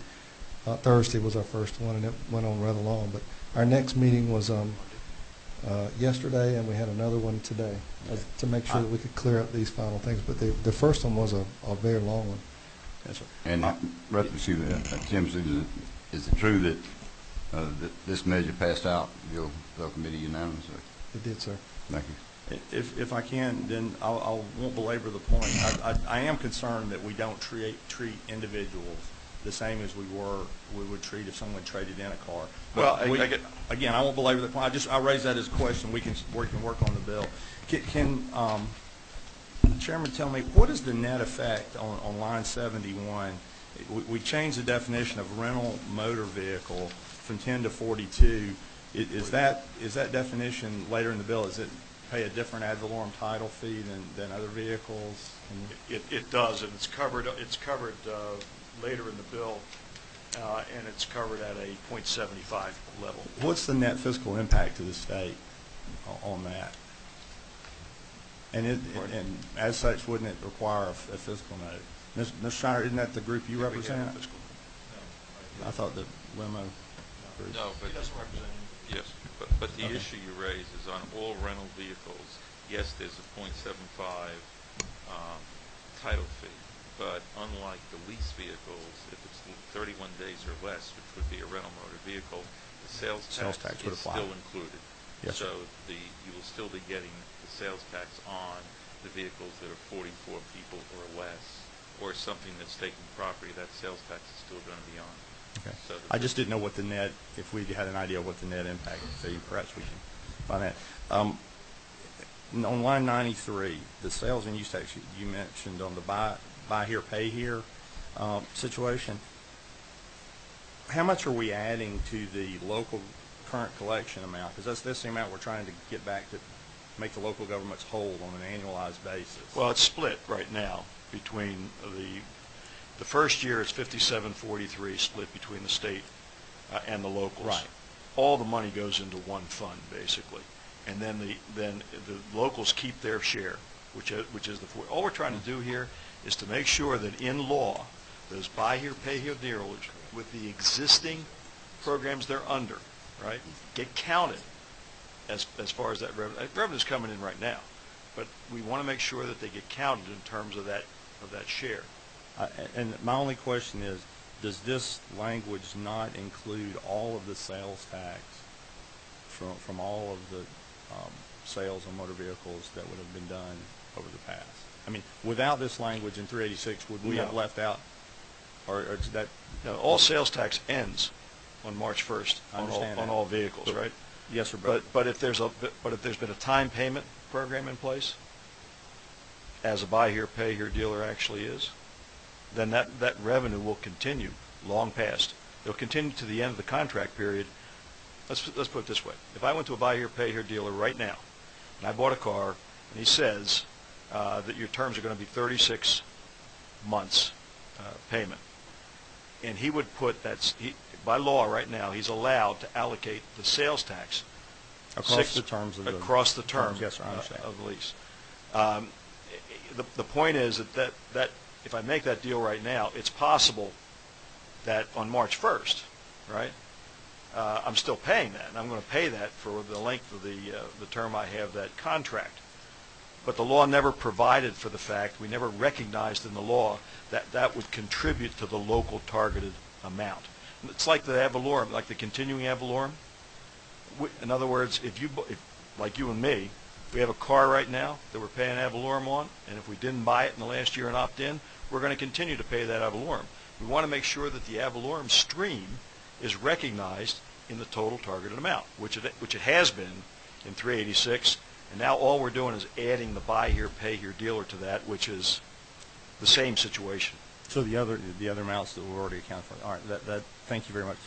Thursday was our first one, and it went on rather long. But our next meeting was yesterday, and we had another one today to make sure that we could clear up these final things. But the first one was a very long one. Yes, sir. And Jim, is it true that this measure passed out your subcommittee unanimously? It did, sir. Thank you. If I can, then I won't belabor the point. I am concerned that we don't treat individuals the same as we would treat if someone traded in a car. Well, again, I won't belabor the point. I raise that as a question. We can work on the bill. Can the chairman tell me what is the net effect on line 71? We changed the definition of rental motor vehicle from 10 to 42. Is that definition later in the bill? Is it pay a different ad valorem title fee than other vehicles? It does, and it's covered later in the bill, and it's covered at a .75 level. What's the net fiscal impact to the state on that? And as such, wouldn't it require a fiscal note? Ms. Shiner, isn't that the group you represent? No. I thought the limo group. No, but doesn't represent. Yes, but the issue you raise is on all rental vehicles. Yes, there's a .75 title fee. But unlike the lease vehicles, if it's 31 days or less, which would be a rental motor vehicle, the sales tax is still included. Yes. So you will still be getting the sales tax on the vehicles that are 44 people or less, or something that's taking property. That sales tax is still going to be on. Okay. So I just didn't know what the net, if we had an idea of what the net impact would be. Perhaps we can find that. On line 93, the sales and use tax you mentioned on the buy here, pay here situation, how much are we adding to the local current collection amount? Because that's the amount we're trying to get back to make the local governments whole on an annualized basis. Well, it's split right now between the first year is 57-43 split between the state and the locals. Right. All the money goes into one fund basically, and then the locals keep their share, which is the 40. All we're trying to do here is to make sure that in law, those buy here, pay here dealers with the existing programs they're under, right, get counted as far as that revenue. Revenue's coming in right now, but we want to make sure that they get counted in terms of that share. And my only question is, does this language not include all of the sales tax from all of the sales on motor vehicles that would have been done over the past? I mean, without this language in 386, would we have left out, or is that? No, all sales tax ends on March 1st on all vehicles, right? Yes, sir. But if there's been a time payment program in place, as a buy here, pay here dealer actually is, then that revenue will continue long past. It'll continue to the end of the contract period. Let's put it this way: if I went to a buy here, pay here dealer right now, and I bought a car, and he says that your terms are going to be 36 months payment, and he would put that by law right now he's allowed to allocate the sales tax across the terms of the term yes, sir, I understand. of the lease. The point is that if I make that deal right now, it's possible that on March 1st, right, I'm still paying that, and I'm going to pay that for the length of the term I have that contract. But the law never provided for the fact, we never recognized in the law that that would contribute to the local targeted amount. It's like the ad valorem, like the continuing ad valorem. In other words, if like you and me, we have a car right now that we're paying ad valorem on, and if we didn't buy it in the last year and opt in, we're going to continue to pay that ad valorem. We want to make sure that the ad valorem stream is recognized in the total targeted amount, which it has been in 386, and now all we're doing is adding the buy here, pay here dealer to that, which is the same situation. So the other amounts that were already accounted for. All right. That thank you very much.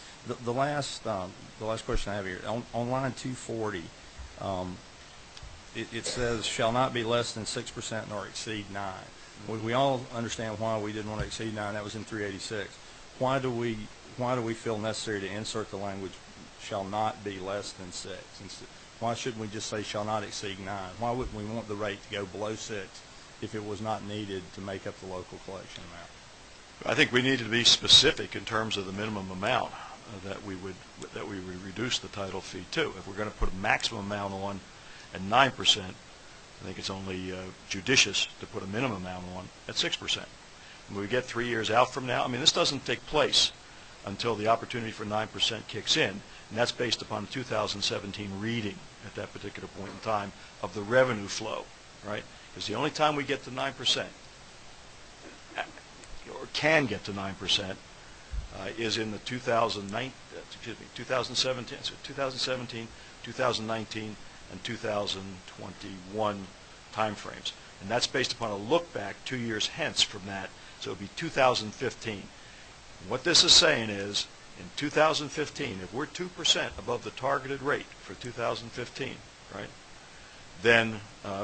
The last question I have here on line 240, it says shall not be less than 6% nor exceed 9. We all understand why we didn't want to exceed 9. That was in 386. Why do we feel necessary to insert the language shall not be less than 6? Why shouldn't we just say shall not exceed 9? Why wouldn't we want the rate to go below 6 if it was not needed to make up the local collection amount? I think we need to be specific in terms of the minimum amount that we would reduce the title fee to. If we're going to put a maximum amount on at 9%, I think it's only judicious to put a minimum amount on at 6%. When we get 3 years out from now, I mean, this doesn't take place until the opportunity for 9% kicks in, and that's based upon 2017 reading at that particular point in time of the revenue flow, right? Because the only time we get to 9%, or can get to 9%, is in the 2017, 2019, and 2021 timeframes. And that's based upon a look back 2 years hence from that, so it would be 2015. And what this is saying is, in 2015, if we're 2% above the targeted rate for 2015, right, then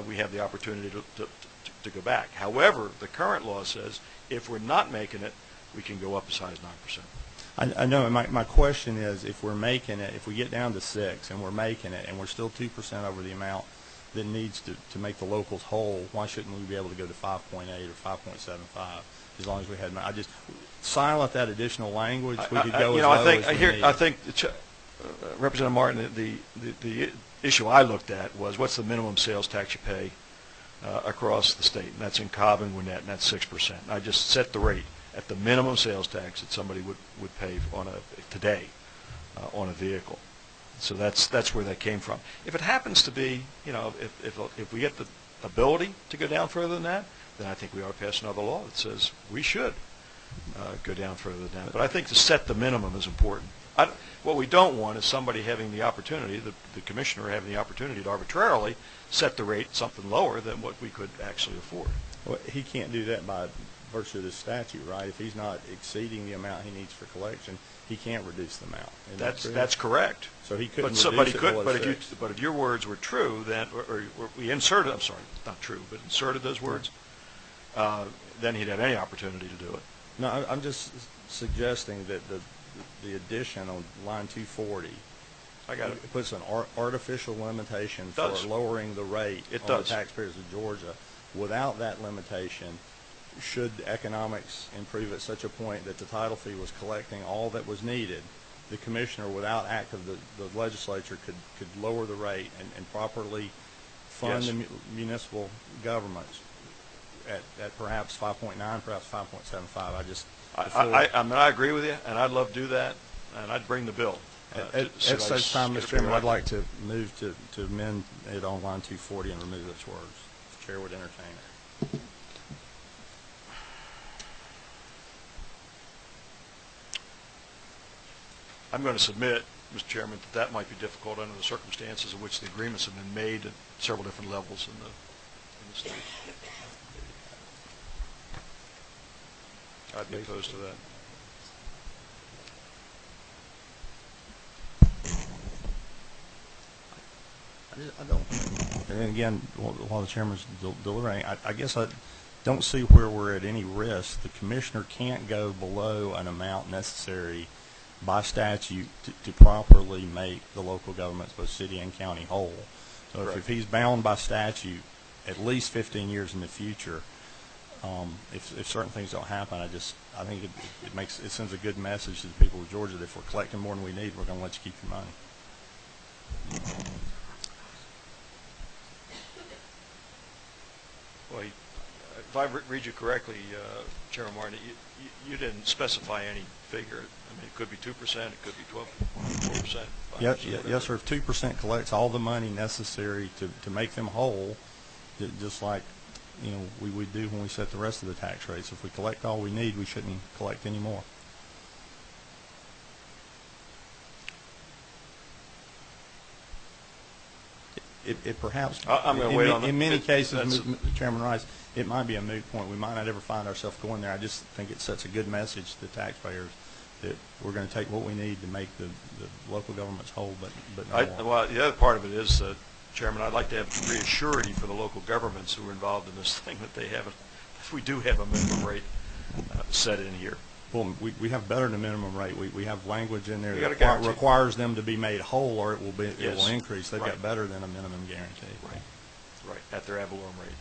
we have the opportunity to go back. However, the current law says if we're not making it, we can go up as high as 9%. I know. My question is, if we're making it, if we get down to 6 and we're making it, and we're still 2% over the amount that needs to make the locals whole, why shouldn't we be able to go to 5.8 or 5.75 as long as we had? I just silent that additional language. We could go as low as we need. I think Representative Martin, the issue I looked at was what's the minimum sales tax you pay across the state, and that's in Cobb and Gwinnett, and that's 6%. I just set the rate at the minimum sales tax that somebody would pay today on a vehicle. So that's where that came from. If it happens to be, if we get the ability to go down further than that, then I think we ought to pass another law that says we should go down further than that. But I think to set the minimum is important. What we don't want is somebody having the opportunity, the commissioner having the opportunity to arbitrarily set the rate something lower than what we could actually afford. Well, he can't do that by virtue of this statute, right? If he's not exceeding the amount he needs for collection, he can't reduce the amount. That's correct. So he couldn't reduce it below 6. But if your words were true, then or we inserted, I'm sorry, not true, but inserted those words, then he'd have any opportunity to do it. No, I'm just suggesting that the addition on line 240 it puts an artificial limitation for lowering the rate on the taxpayers of Georgia. Without that limitation, should economics improve at such a point that the title fee was collecting all that was needed, the commissioner, without act of the legislature, could lower the rate and properly fund the municipal governments at perhaps 5.9, perhaps 5.75. I agree with you, and I'd love to do that, and I'd bring the bill. At such time, Mr. Chairman, I'd like to move to amend it on line 240 and remove those words. If the chair would entertain it. I'm going to submit, Mr. Chairman, that might be difficult under the circumstances in which the agreements have been made at several different levels in the state. I'd be opposed to that. I don't. And again, while the chairman's deliberating, I guess I don't see where we're at any risk. The commissioner can't go below an amount necessary by statute to properly make the local governments, both city and county, whole. So if he's bound by statute at least 15 years in the future, If certain things don't happen, I think it sends a good message to the people of Georgia that if we're collecting more than we need, we're going to let you keep your money. Well, if I read you correctly, Chairman Martin, you didn't specify any figure. I mean, it could be 2%, it could be 4%. Yes, sir. If 2% collects all the money necessary to make them whole, just like we would do when we set the rest of the tax rates. If we collect all we need, we shouldn't collect any more. It perhaps, I'm going to wait on in many cases, Chairman Rice, it might be a moot point. We might not ever find ourselves going there. I just think it sets a good message to the taxpayers that we're going to take what we need to make the local governments whole, but no more. Well, the other part of it is, Chairman, I'd like to have reassurity for the local governments who are involved in this thing that we do have a minimum rate set in here. Well, we have better than minimum rate. We have language in there that requires them to be made whole, or it will increase. They've got better than a minimum guarantee. Right, at their ad valorem rate.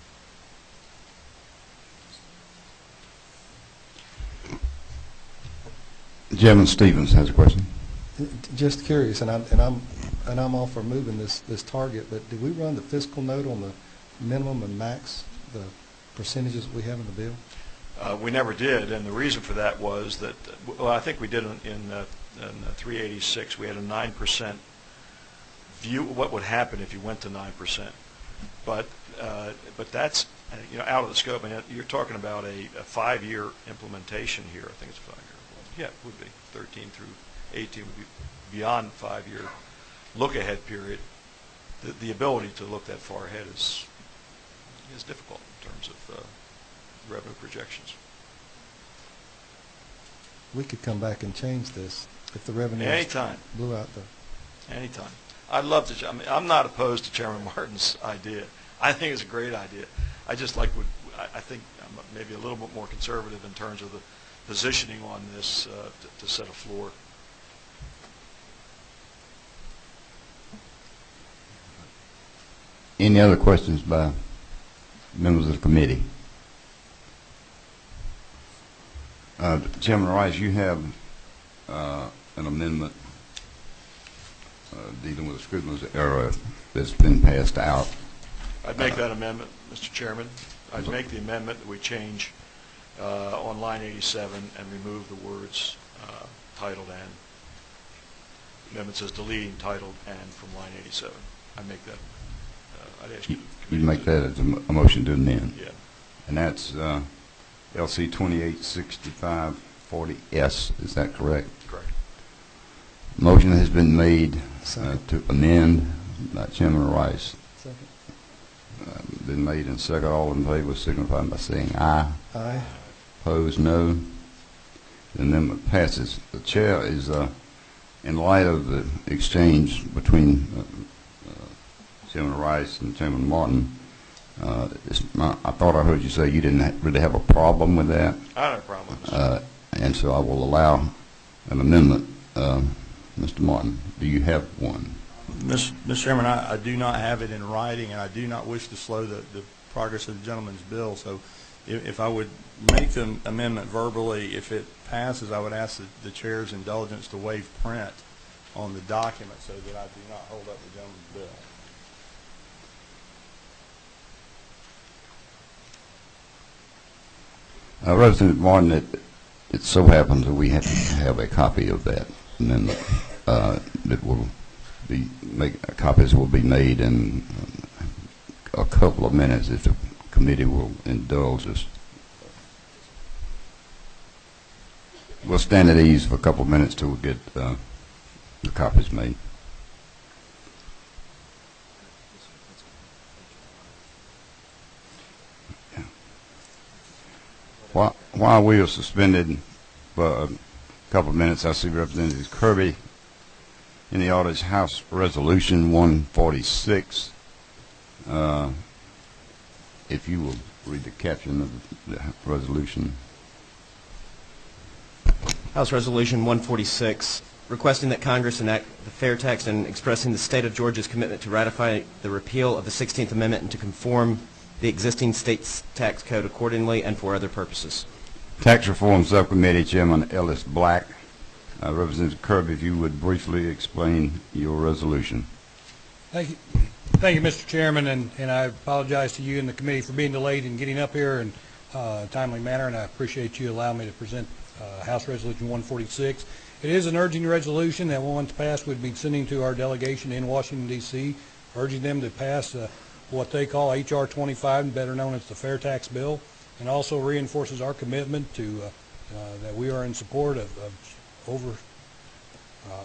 Chairman Stevens has a question. Just curious, and I'm all for moving this target, but did we run the fiscal note on the minimum and max, the percentages we have in the bill? We never did, and the reason for that was that, well, I think we did in 386. We had a 9% view of what would happen if you went to 9%, but that's out of the scope. And you're talking about a 5-year implementation here. I think it's 5 years. Yeah, it would be 13 through 18 would be beyond 5-year look-ahead period. The ability to look that far ahead is difficult in terms of revenue projections. We could come back and change this if the revenue anytime blew out the. Anytime. I'd love to. I mean, I'm not opposed to Chairman Martin's idea. I think it's a great idea. I just I think I'm maybe a little bit more conservative in terms of the positioning on this to set a floor. Any other questions by members of the committee? Chairman Rice, you have an amendment dealing with the Scrivener's error that's been passed out. I'd make that amendment, Mr. Chairman. I'd make the amendment that we change on line 87 and remove the words titled and. Amendment says deleting titled and from line 87. I'd make that. I'd ask you. You make that as a motion to amend. Yeah. And that's LC 286540S. Is that correct? Correct. Motion has been made to amend by Chairman Rice. Second. Been made and second. All in favor signify by saying aye. Aye. Opposed, no. The amendment passes. The chair is, in light of the exchange between Chairman Rice and Chairman Martin, I thought I heard you say you didn't really have a problem with that. I don't have a problem. And so I will allow an amendment. Mr. Martin, do you have one? Mr. Chairman, I do not have it in writing, and I do not wish to slow the progress of the gentleman's bill. So if I would make the amendment verbally, if it passes, I would ask the chair's indulgence to waive print on the document so that I do not hold up the gentleman's bill. Representative Martin, it so happens that we have to have a copy of that amendment that will be copies will be made in a couple of minutes if the committee will indulge us. We'll stand at ease for a couple of minutes till we get the copies made. While we are suspended for a couple of minutes, I see Representative Kirby in the audience. House Resolution 146. If you will read the caption of the resolution. House Resolution 146, requesting that Congress enact the fair tax and expressing the state of Georgia's commitment to ratify the repeal of the 16th Amendment and to conform the existing state tax code accordingly and for other purposes. Tax Reform Subcommittee Chairman Ellis Black. Representative Kirby, if you would briefly explain your resolution. Thank you. Thank you, Mr. Chairman, and I apologize to you and the committee for being delayed in getting up here in a timely manner, and I appreciate you allowing me to present House Resolution 146. It is an urgent resolution that once passed would be sending to our delegation in Washington, D.C., urging them to pass what they call H.R. 25, better known as the Fair Tax Bill, and also reinforces our commitment to that we are in support of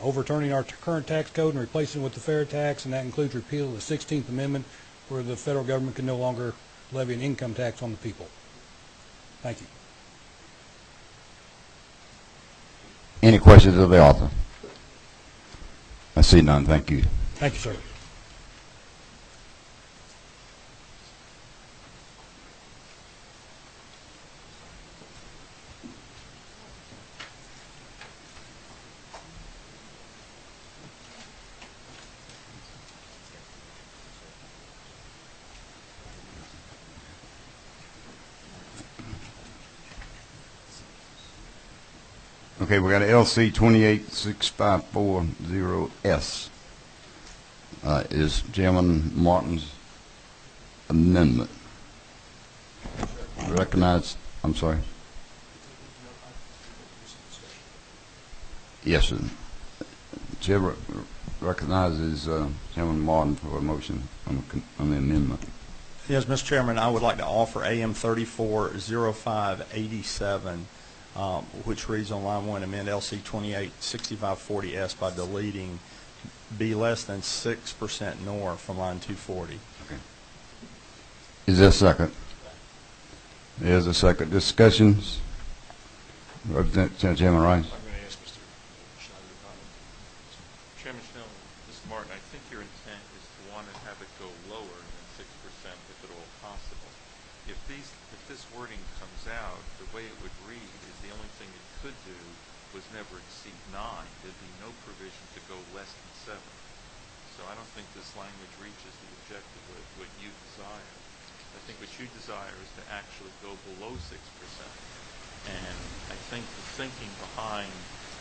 overturning our current tax code and replacing it with the fair tax, and that includes repeal of the 16th Amendment, where the federal government can no longer levy an income tax on the people. Thank you. Any questions of the author? I see none. Thank you. Thank you, sir. Okay, we got a LC 28654-0S. Is Chairman Martin's amendment. Recognized. I'm sorry. Yes, sir. Chair recognizes Chairman Martin for a motion on the amendment. Yes, Mr. Chairman, I would like to offer AM 340587, which reads on line 1, amend LC 286540S by deleting be less than 6% north from line 240. Okay. Is there a second? There's a second. Discussions? Representative Chairman Rice. I'm going to ask Mr. Schneider to comment. Chairman Channell, Mr. Martin, I think your intent is to want to have it go lower than 6% if at all possible. If this wording comes out, the way it would read is the only thing it could do was never exceed 9. There'd be no provision to go less than 7. So I don't think this language reaches the objective of what you desire. I think what you desire is to actually go below 6%. And I think the thinking behind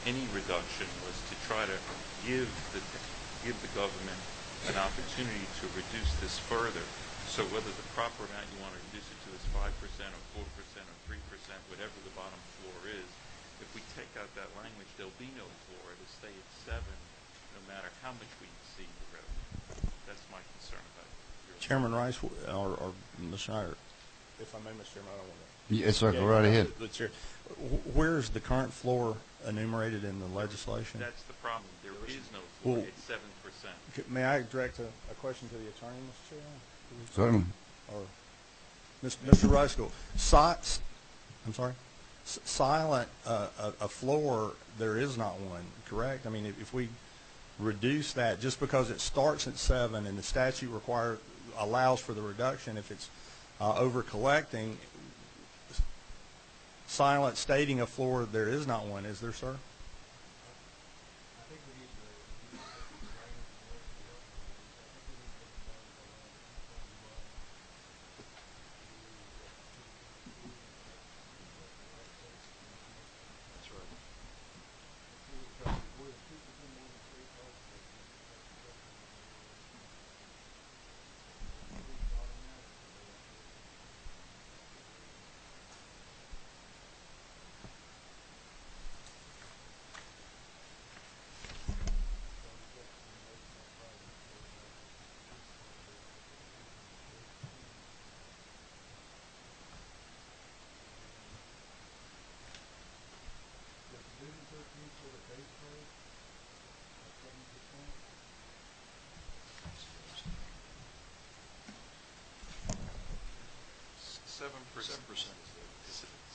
any reduction was to try to give the government an opportunity to reduce this further. So whether the proper amount you want to reduce it to is 5% or 4% or 3%, whatever the bottom floor is, if we take out that language, there'll be no floor. It'll stay at 7 no matter how much we exceed the revenue. That's my concern about it. Chairman Rice or Ms. Schneider, if I may, Mr. Chairman, I don't want to. Yes, sir. Go right ahead. Where's the current floor enumerated in the legislation? That's the problem. There is no floor. Well, it's 7%. May I direct a question to the attorney, Mr. Chairman? Certainly. Or Mr. Rice, I'm sorry. Silent a floor, there is not one, correct? I mean, if we reduce that, just because it starts at 7 and the statute allows for the reduction, if it's over collecting, silent stating a floor, there is not one, is there, sir?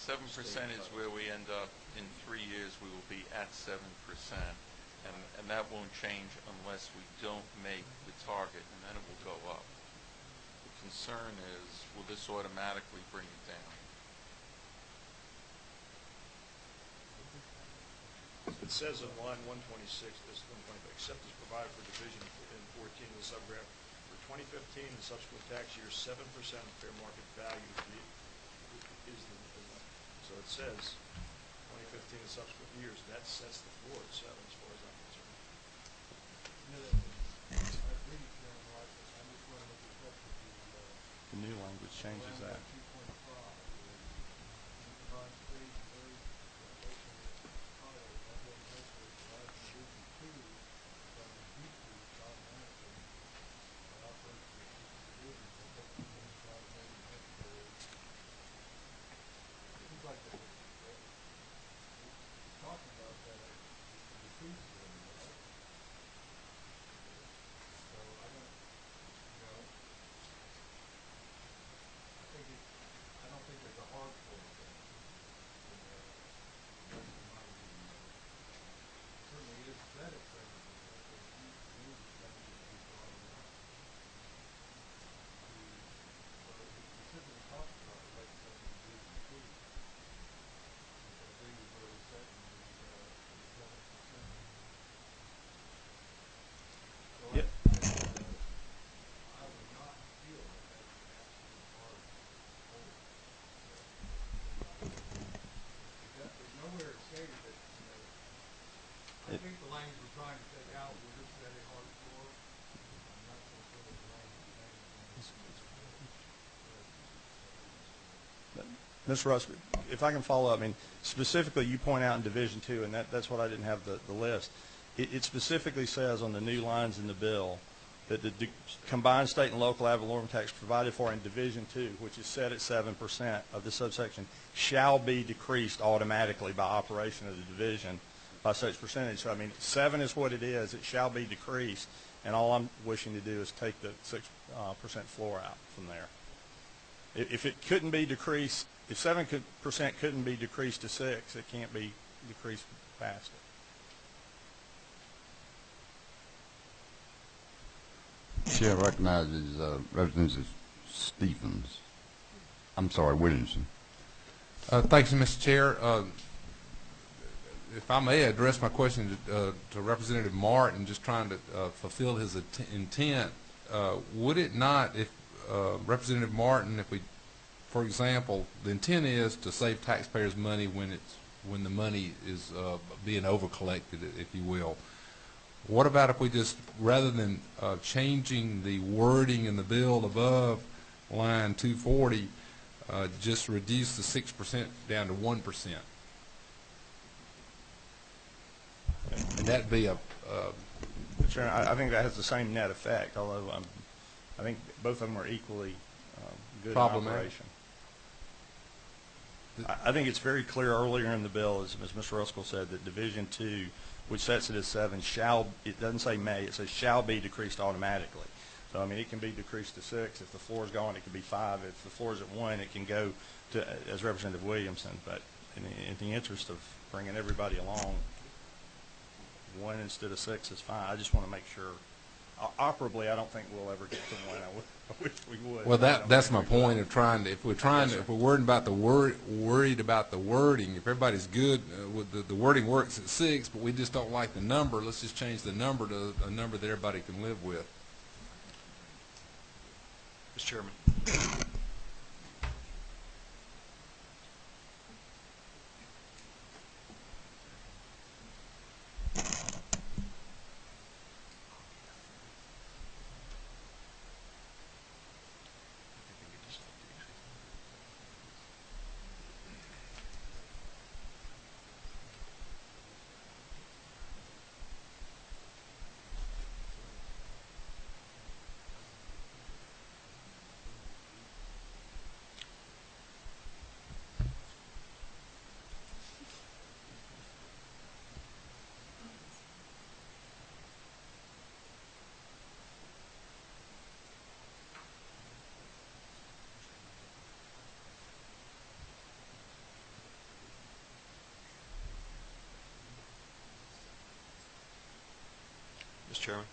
Seven percent is where we end up. In 3 years, we will be at 7%, and that won't change unless we don't make the target, and then it will go up. The concern is, will this automatically bring it down? It says in line 126, this 125, except as provided for division in 14 of the subgraph for 2015 and subsequent tax years, 7% of fair market value is the, so it says 2015 and subsequent years. That sets the floor at 7 as far as I'm concerned. The new language changes that. Mr. Russ, if I can follow up, I mean, specifically you point out in Division 2, and that's what I didn't have the list. It specifically says on the new lines in the bill that the combined state and local ad valorem tax provided for in Division 2, which is set at 7% of the subsection, shall be decreased automatically by operation of the division by such percentage. So, I mean, 7 is what it is. It shall be decreased, and all I'm wishing to do is take the 6% floor out from there. If it couldn't be decreased, if 7% couldn't be decreased to 6, it can't be decreased past it. Chair recognizes Representative Stevens. I'm sorry, Williamson. Thank you, Mr. Chair. If I may address my question to Representative Martin, just trying to fulfill his intent, would it not, if Representative Martin, if we, for example, the intent is to save taxpayers money when the money is being overcollected, if you will. What about if we just, rather than changing the wording in the bill above line 240, just reduce the 6% down to 1%? And that'd be a. Sure, I think that has the same net effect, although I think both of them are equally good in operation. I think it's very clear earlier in the bill, as Mr. Ruskell said, that Division 2, which sets it as 7, shall, it doesn't say may, it says shall be decreased automatically. So, I mean, it can be decreased to 6. If the floor is gone, it can be 5. If the floor is at 1, it can go to, as Representative Williamson. But in the interest of bringing everybody along, 1 instead of 6 is fine. I just want to make sure. Operably, I don't think we'll ever get to 1. I wish we would. Well, that's my point of trying to. If we're worried about the wording, if everybody's good with the wording works at 6, but we just don't like the number, let's just change the number to a number that everybody can live with. Mr. Chairman. Mr. Chairman.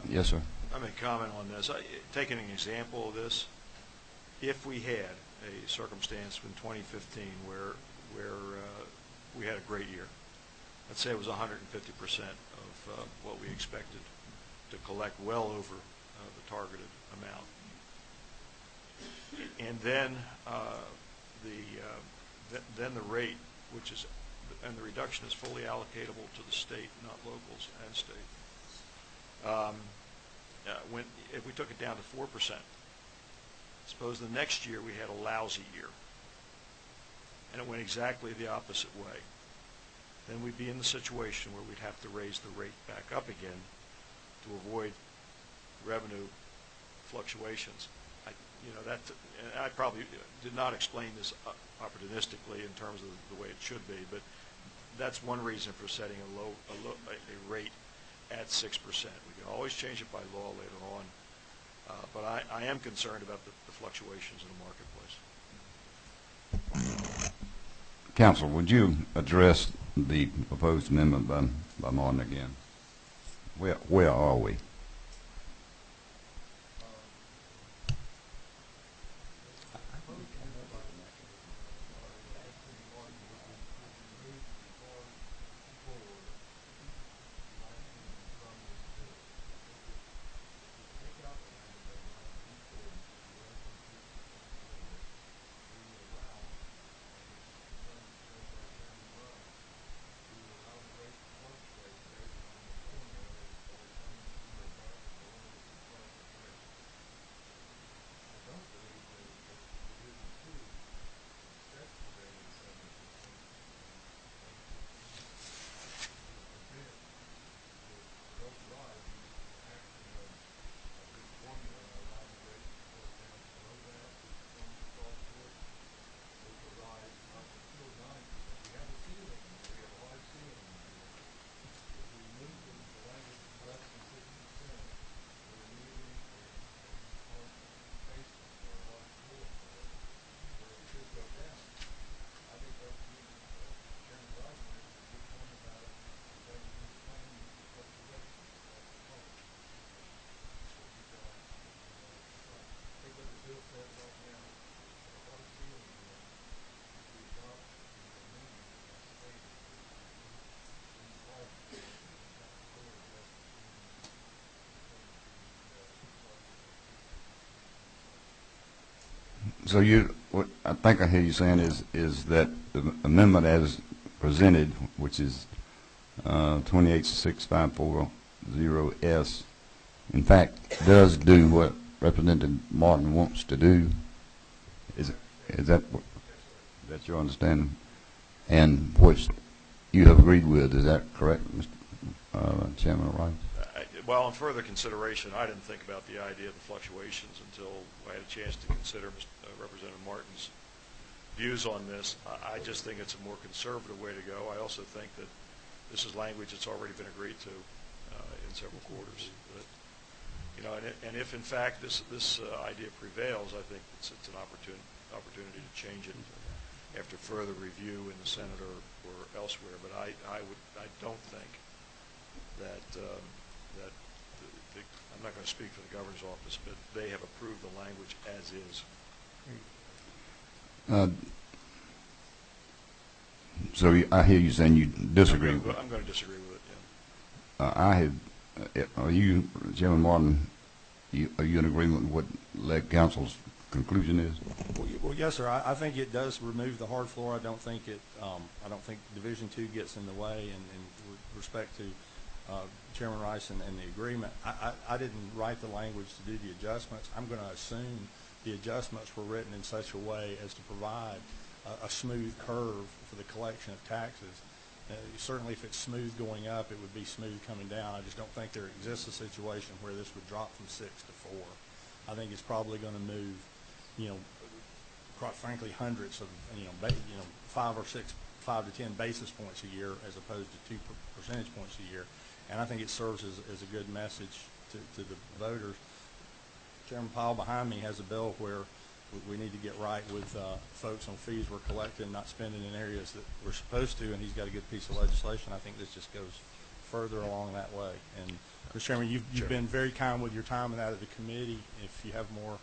Yes, sir. I make a comment on this. Taking an example of this, if we had a circumstance in 2015 where we had a great year, let's say it was 150% of what we expected to collect, well over the targeted amount. And then then the rate, which is, and the reduction is fully allocatable to the state, not locals and state. If we took it down to 4%, suppose the next year we had a lousy year, and it went exactly the opposite way, then we'd be in the situation where we'd have to raise the rate back up again to avoid revenue fluctuations. I probably did not explain this opportunistically in terms of the way it should be, but that's one reason for setting a rate at 6%. We can always change it by law later on, but I am concerned about the fluctuations in the marketplace. Council, would you address the proposed amendment by Martin again? Where are we? So what I think I hear you saying is that the amendment as presented, which is 286540S, in fact, does do what Representative Martin wants to do. Is that that's your understanding, and which you have agreed with? Is that correct, Mr. Chairman? Right. Well, on further consideration, I didn't think about the idea of the fluctuations until I had a chance to consider Representative Martin's views on this. I just think it's a more conservative way to go. I also think that this is language that's already been agreed to in several quarters. But, and if in fact this idea prevails, I think it's an opportunity to change it after further review in the Senate or elsewhere. But I don't think that I'm not going to speak for the governor's office, but they have approved the language as is. So I hear you saying you disagree. I'm going to disagree with it. Yeah. Are you, Chairman Martin? Are you in agreement with what council's conclusion is? Well, yes, sir. I think it does remove the hard floor. I don't think Division II gets in the way, and with respect to Chairman Rice and the agreement, I didn't write the language to do the adjustments. I'm going to assume the adjustments were written in such a way as to provide a smooth curve for the collection of taxes. Certainly if it's smooth going up, it would be smooth coming down. I just don't think there exists a situation where this would drop from 6 to 4. I think it's probably going to move, quite frankly, hundreds of, 5 to 10 basis points a year as opposed to 2 percentage points a year. And I think it serves as a good message to the voters. Chairman Powell behind me has a bill where we need to get right with folks on fees we're collecting, not spending in areas that we're supposed to, and he's got a good piece of legislation. I think this just goes further along that way. And, Mr. Chairman, you've been very kind with your time and that of the committee. If you have more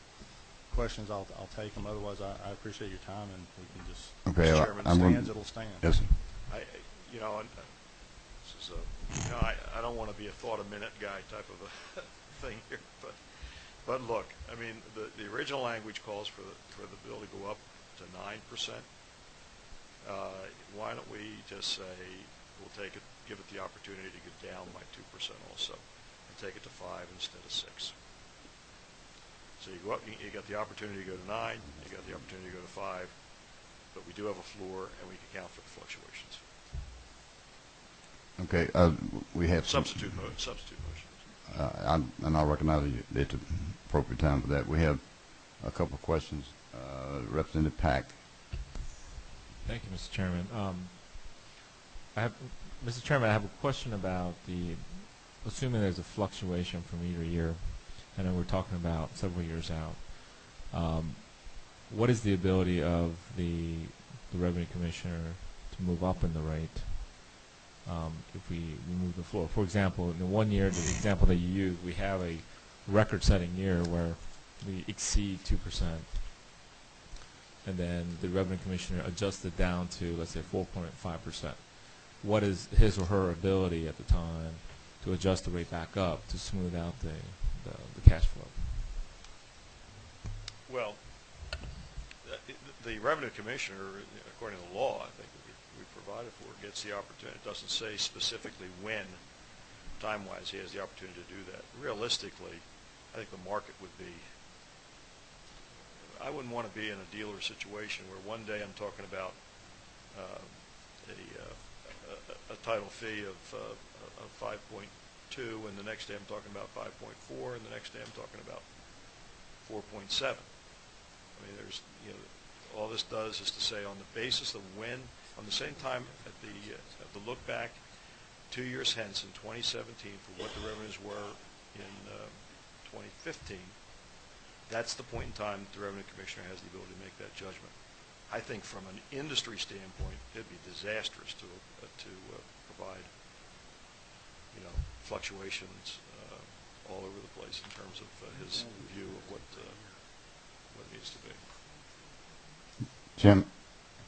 questions, I'll take them. Otherwise, I appreciate your time, and we can just, okay, Mr. Chairman, it'll stand. Yes, sir. This is I don't want to be a thought-a-minute guy type of a thing here, but look, I mean, the original language calls for the bill to go up to 9%. Why don't we just say we'll give it the opportunity to go down by 2% also, and take it to 5 instead of 6. So you go up, you got the opportunity to go to 9, you got the opportunity to go to 5, but we do have a floor, and we can count for the fluctuations. Okay, we have Substitute motions. And I recognize it's the appropriate time for that. We have a couple of questions. Representative Pack. Thank you, Mr. Chairman. Mr. Chairman, I have a question about assuming there's a fluctuation from year to year. I know we're talking about several years out. What is the ability of the Revenue Commissioner to move up in the rate if we remove the floor? For example, in the 1 year, the example that you used, we have a record-setting year where we exceed 2%. And then the Revenue Commissioner adjusts it down to, let's say, 4.5%. What is his or her ability at the time to adjust the rate back up to smooth out the cash flow? Well, the Revenue Commissioner, according to the law, I think we provided for, gets the opportunity. It doesn't say specifically when, time-wise, he has the opportunity to do that. Realistically, I think the market would be, I wouldn't want to be in a dealer situation where one day I'm talking about a title fee of 5.2, and the next day I'm talking about 5.4, and the next day I'm talking about 4.7. I mean, there's, all this does is to say on the basis of when, on the same time at the look back 2 years hence in 2017 for what the revenues were in 2015, that's the point in time that the Revenue Commissioner has the ability to make that judgment. I think from an industry standpoint, it'd be disastrous to provide, fluctuations all over the place in terms of his view of what it needs to be.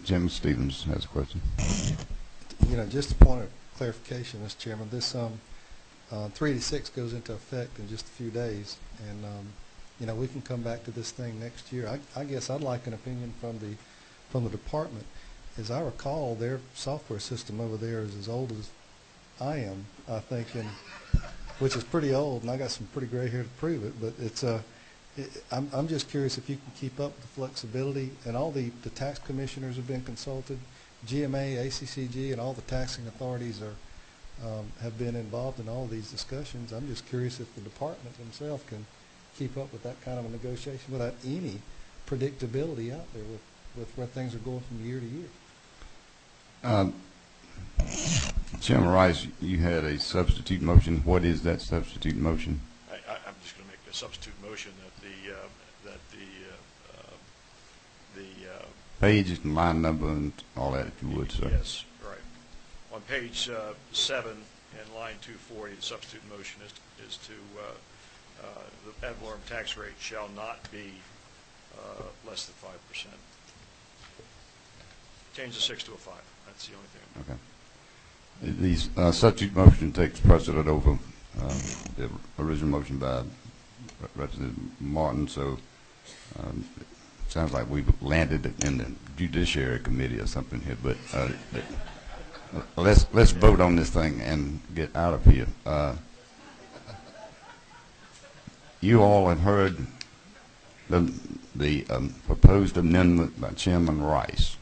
Jim Stevens has a question. Just a point of clarification, Mr. Chairman. This 386 goes into effect in just a few days, and we can come back to this thing next year. I guess I'd like an opinion from the department. As I recall, their software system over there is as old as I am, I think, which is pretty old, and I got some pretty gray hair to prove it. But it's I'm just curious if you can keep up with the flexibility, and all the tax commissioners have been consulted, GMA, ACCG, and all the taxing authorities have been involved in all of these discussions. I'm just curious if the department themselves can keep up with that kind of a negotiation without any predictability out there with where things are going from year to year. Chairman Rice, you had a substitute motion. What is that substitute motion? I'm just going to make a substitute motion that the page and line number and all that, if you would, sir. Yes, right. On page 7 and line 240, the substitute motion is to the ad valorem tax rate shall not be less than 5%. Change the 6 to a 5. That's the only thing. Okay. The substitute motion takes precedent over the original motion by Representative Martin, so it sounds like we've landed in the Judiciary Committee or something here, but let's vote on this thing and get out of here. You all have heard the proposed amendment by Chairman Rice.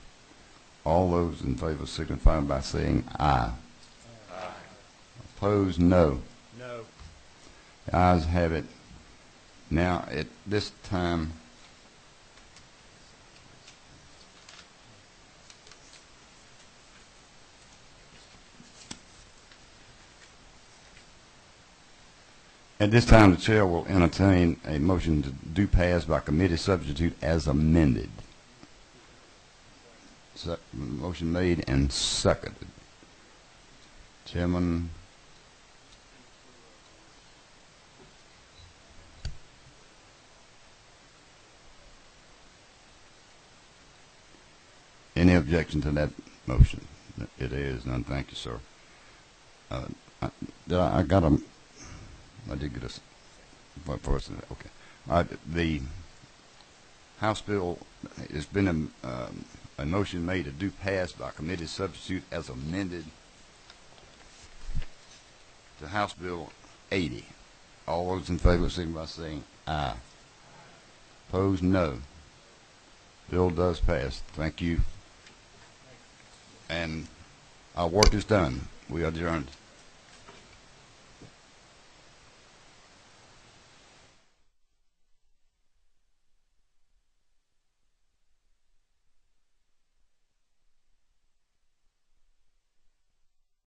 All those in favor signify by saying aye. Aye. Opposed, no. No. The ayes have it. Now, at this time, the chair will entertain a motion to do pass by committee substitute as amended. Motion made and seconded. Chairman. Any objection to that motion? It is none. Thank you, sir. I got a, I did get a, first, okay. The House bill, it's been a motion made to do pass by committee substitute as amended to House Bill 80. All those in favor signify by saying aye. Opposed, no. Bill does pass. Thank you. And our work is done. We are adjourned.